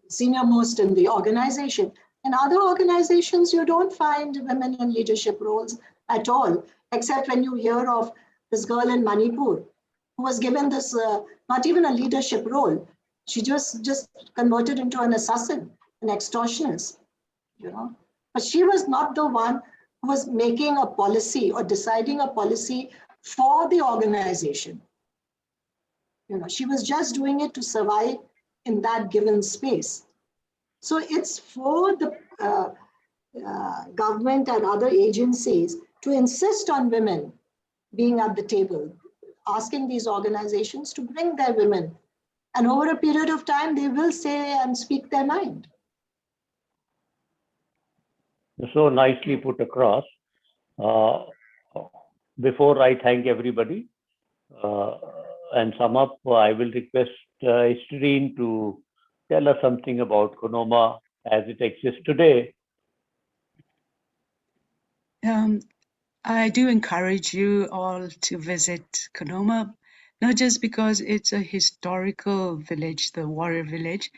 S3: senior most in the organization. In other organizations, you don't find women in leadership roles at all, except when you hear of this girl in Manipur who was given this, not even a leadership role. She just converted into an assassin, an extortionist, you know. But she was not the one who was making a policy or deciding a policy for the organization. You know, she was just doing it to survive in that given space. So it's for the government and other agencies to insist on women being at the table, asking these organizations to bring their women. And over a period of time, they will say and speak their mind.
S1: So nicely put across. Before I thank everybody and sum up, I will request Easterine to tell us something about Khunoma as it exists today.
S2: I do encourage you all to visit Khunoma, not just because it's a historical village, the warrior village,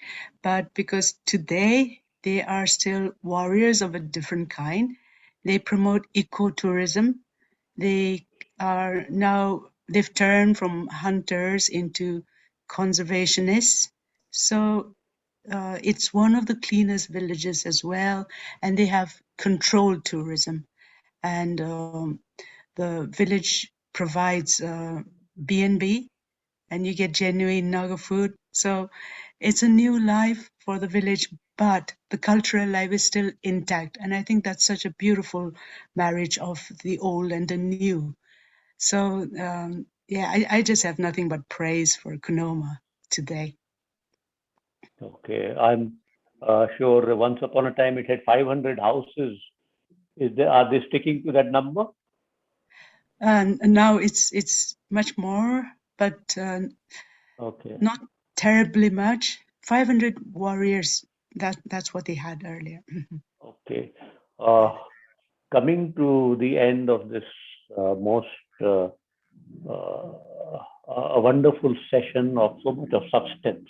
S2: but because today they are still warriors of a different kind. They promote ecotourism. They are now, they've turned from hunters into conservationists. So it's one of the cleanest villages as well, and they have controlled tourism. And the village provides B&B, and you get genuine Naga food. So it's a new life for the village, but the cultural life is still intact. And I think that's such a beautiful marriage of the old and the new. So yeah, I just have nothing but praise for Khunoma today.
S1: Okay, I'm sure once upon a time it had 500 houses. Are they sticking to that number?
S2: And now it's much more, but
S1: Okay.
S2: not terribly much. 500 warriors, that's what they had earlier.
S1: Okay. Coming to the end of this most a wonderful session of so much of substance.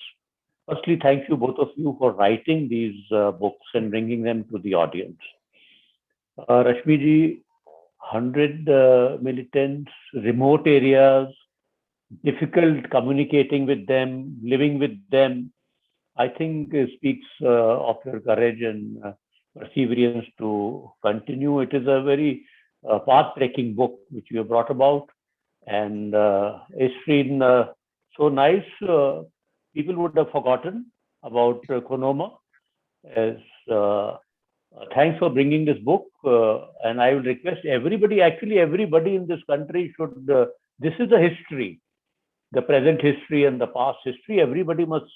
S1: Firstly, thank you both of you for writing these books and bringing them to the audience. Rashmi ji, 100 militants, remote areas, difficult communicating with them, living with them, I think speaks of your courage and perseverance to continue. It is a very path-breaking book which you have brought about, and it's been so nice. People would have forgotten about Khunoma. As thanks for bringing this book, and I will request everybody. Actually, everybody in this country should. This is the history, the present history and the past history. Everybody must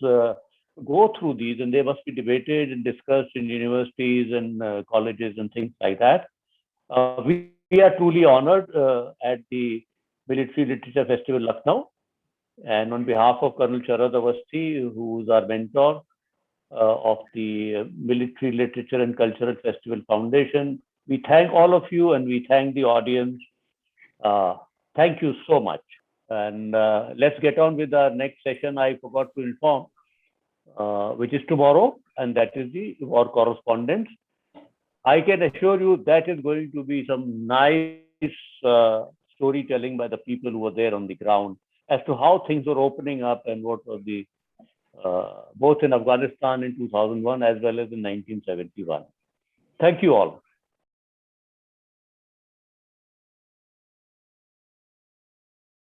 S1: go through these, and they must be debated and discussed in universities and colleges and things like that. We are truly honored at the Military Literature Festival, Lucknow, and on behalf of Colonel Sharad Awasthi, who is our mentor of the Military Literature and Cultural Festival Foundation, we thank all of you and we thank the audience. Thank you so much. And let's get on with our next session. I forgot to inform, which is tomorrow, and that is the war correspondence. I can assure you that is going to be some nice storytelling by the people who were there on the ground as to how things were opening up and what was the both in Afghanistan in 2001 as well as in 1971. Thank you all.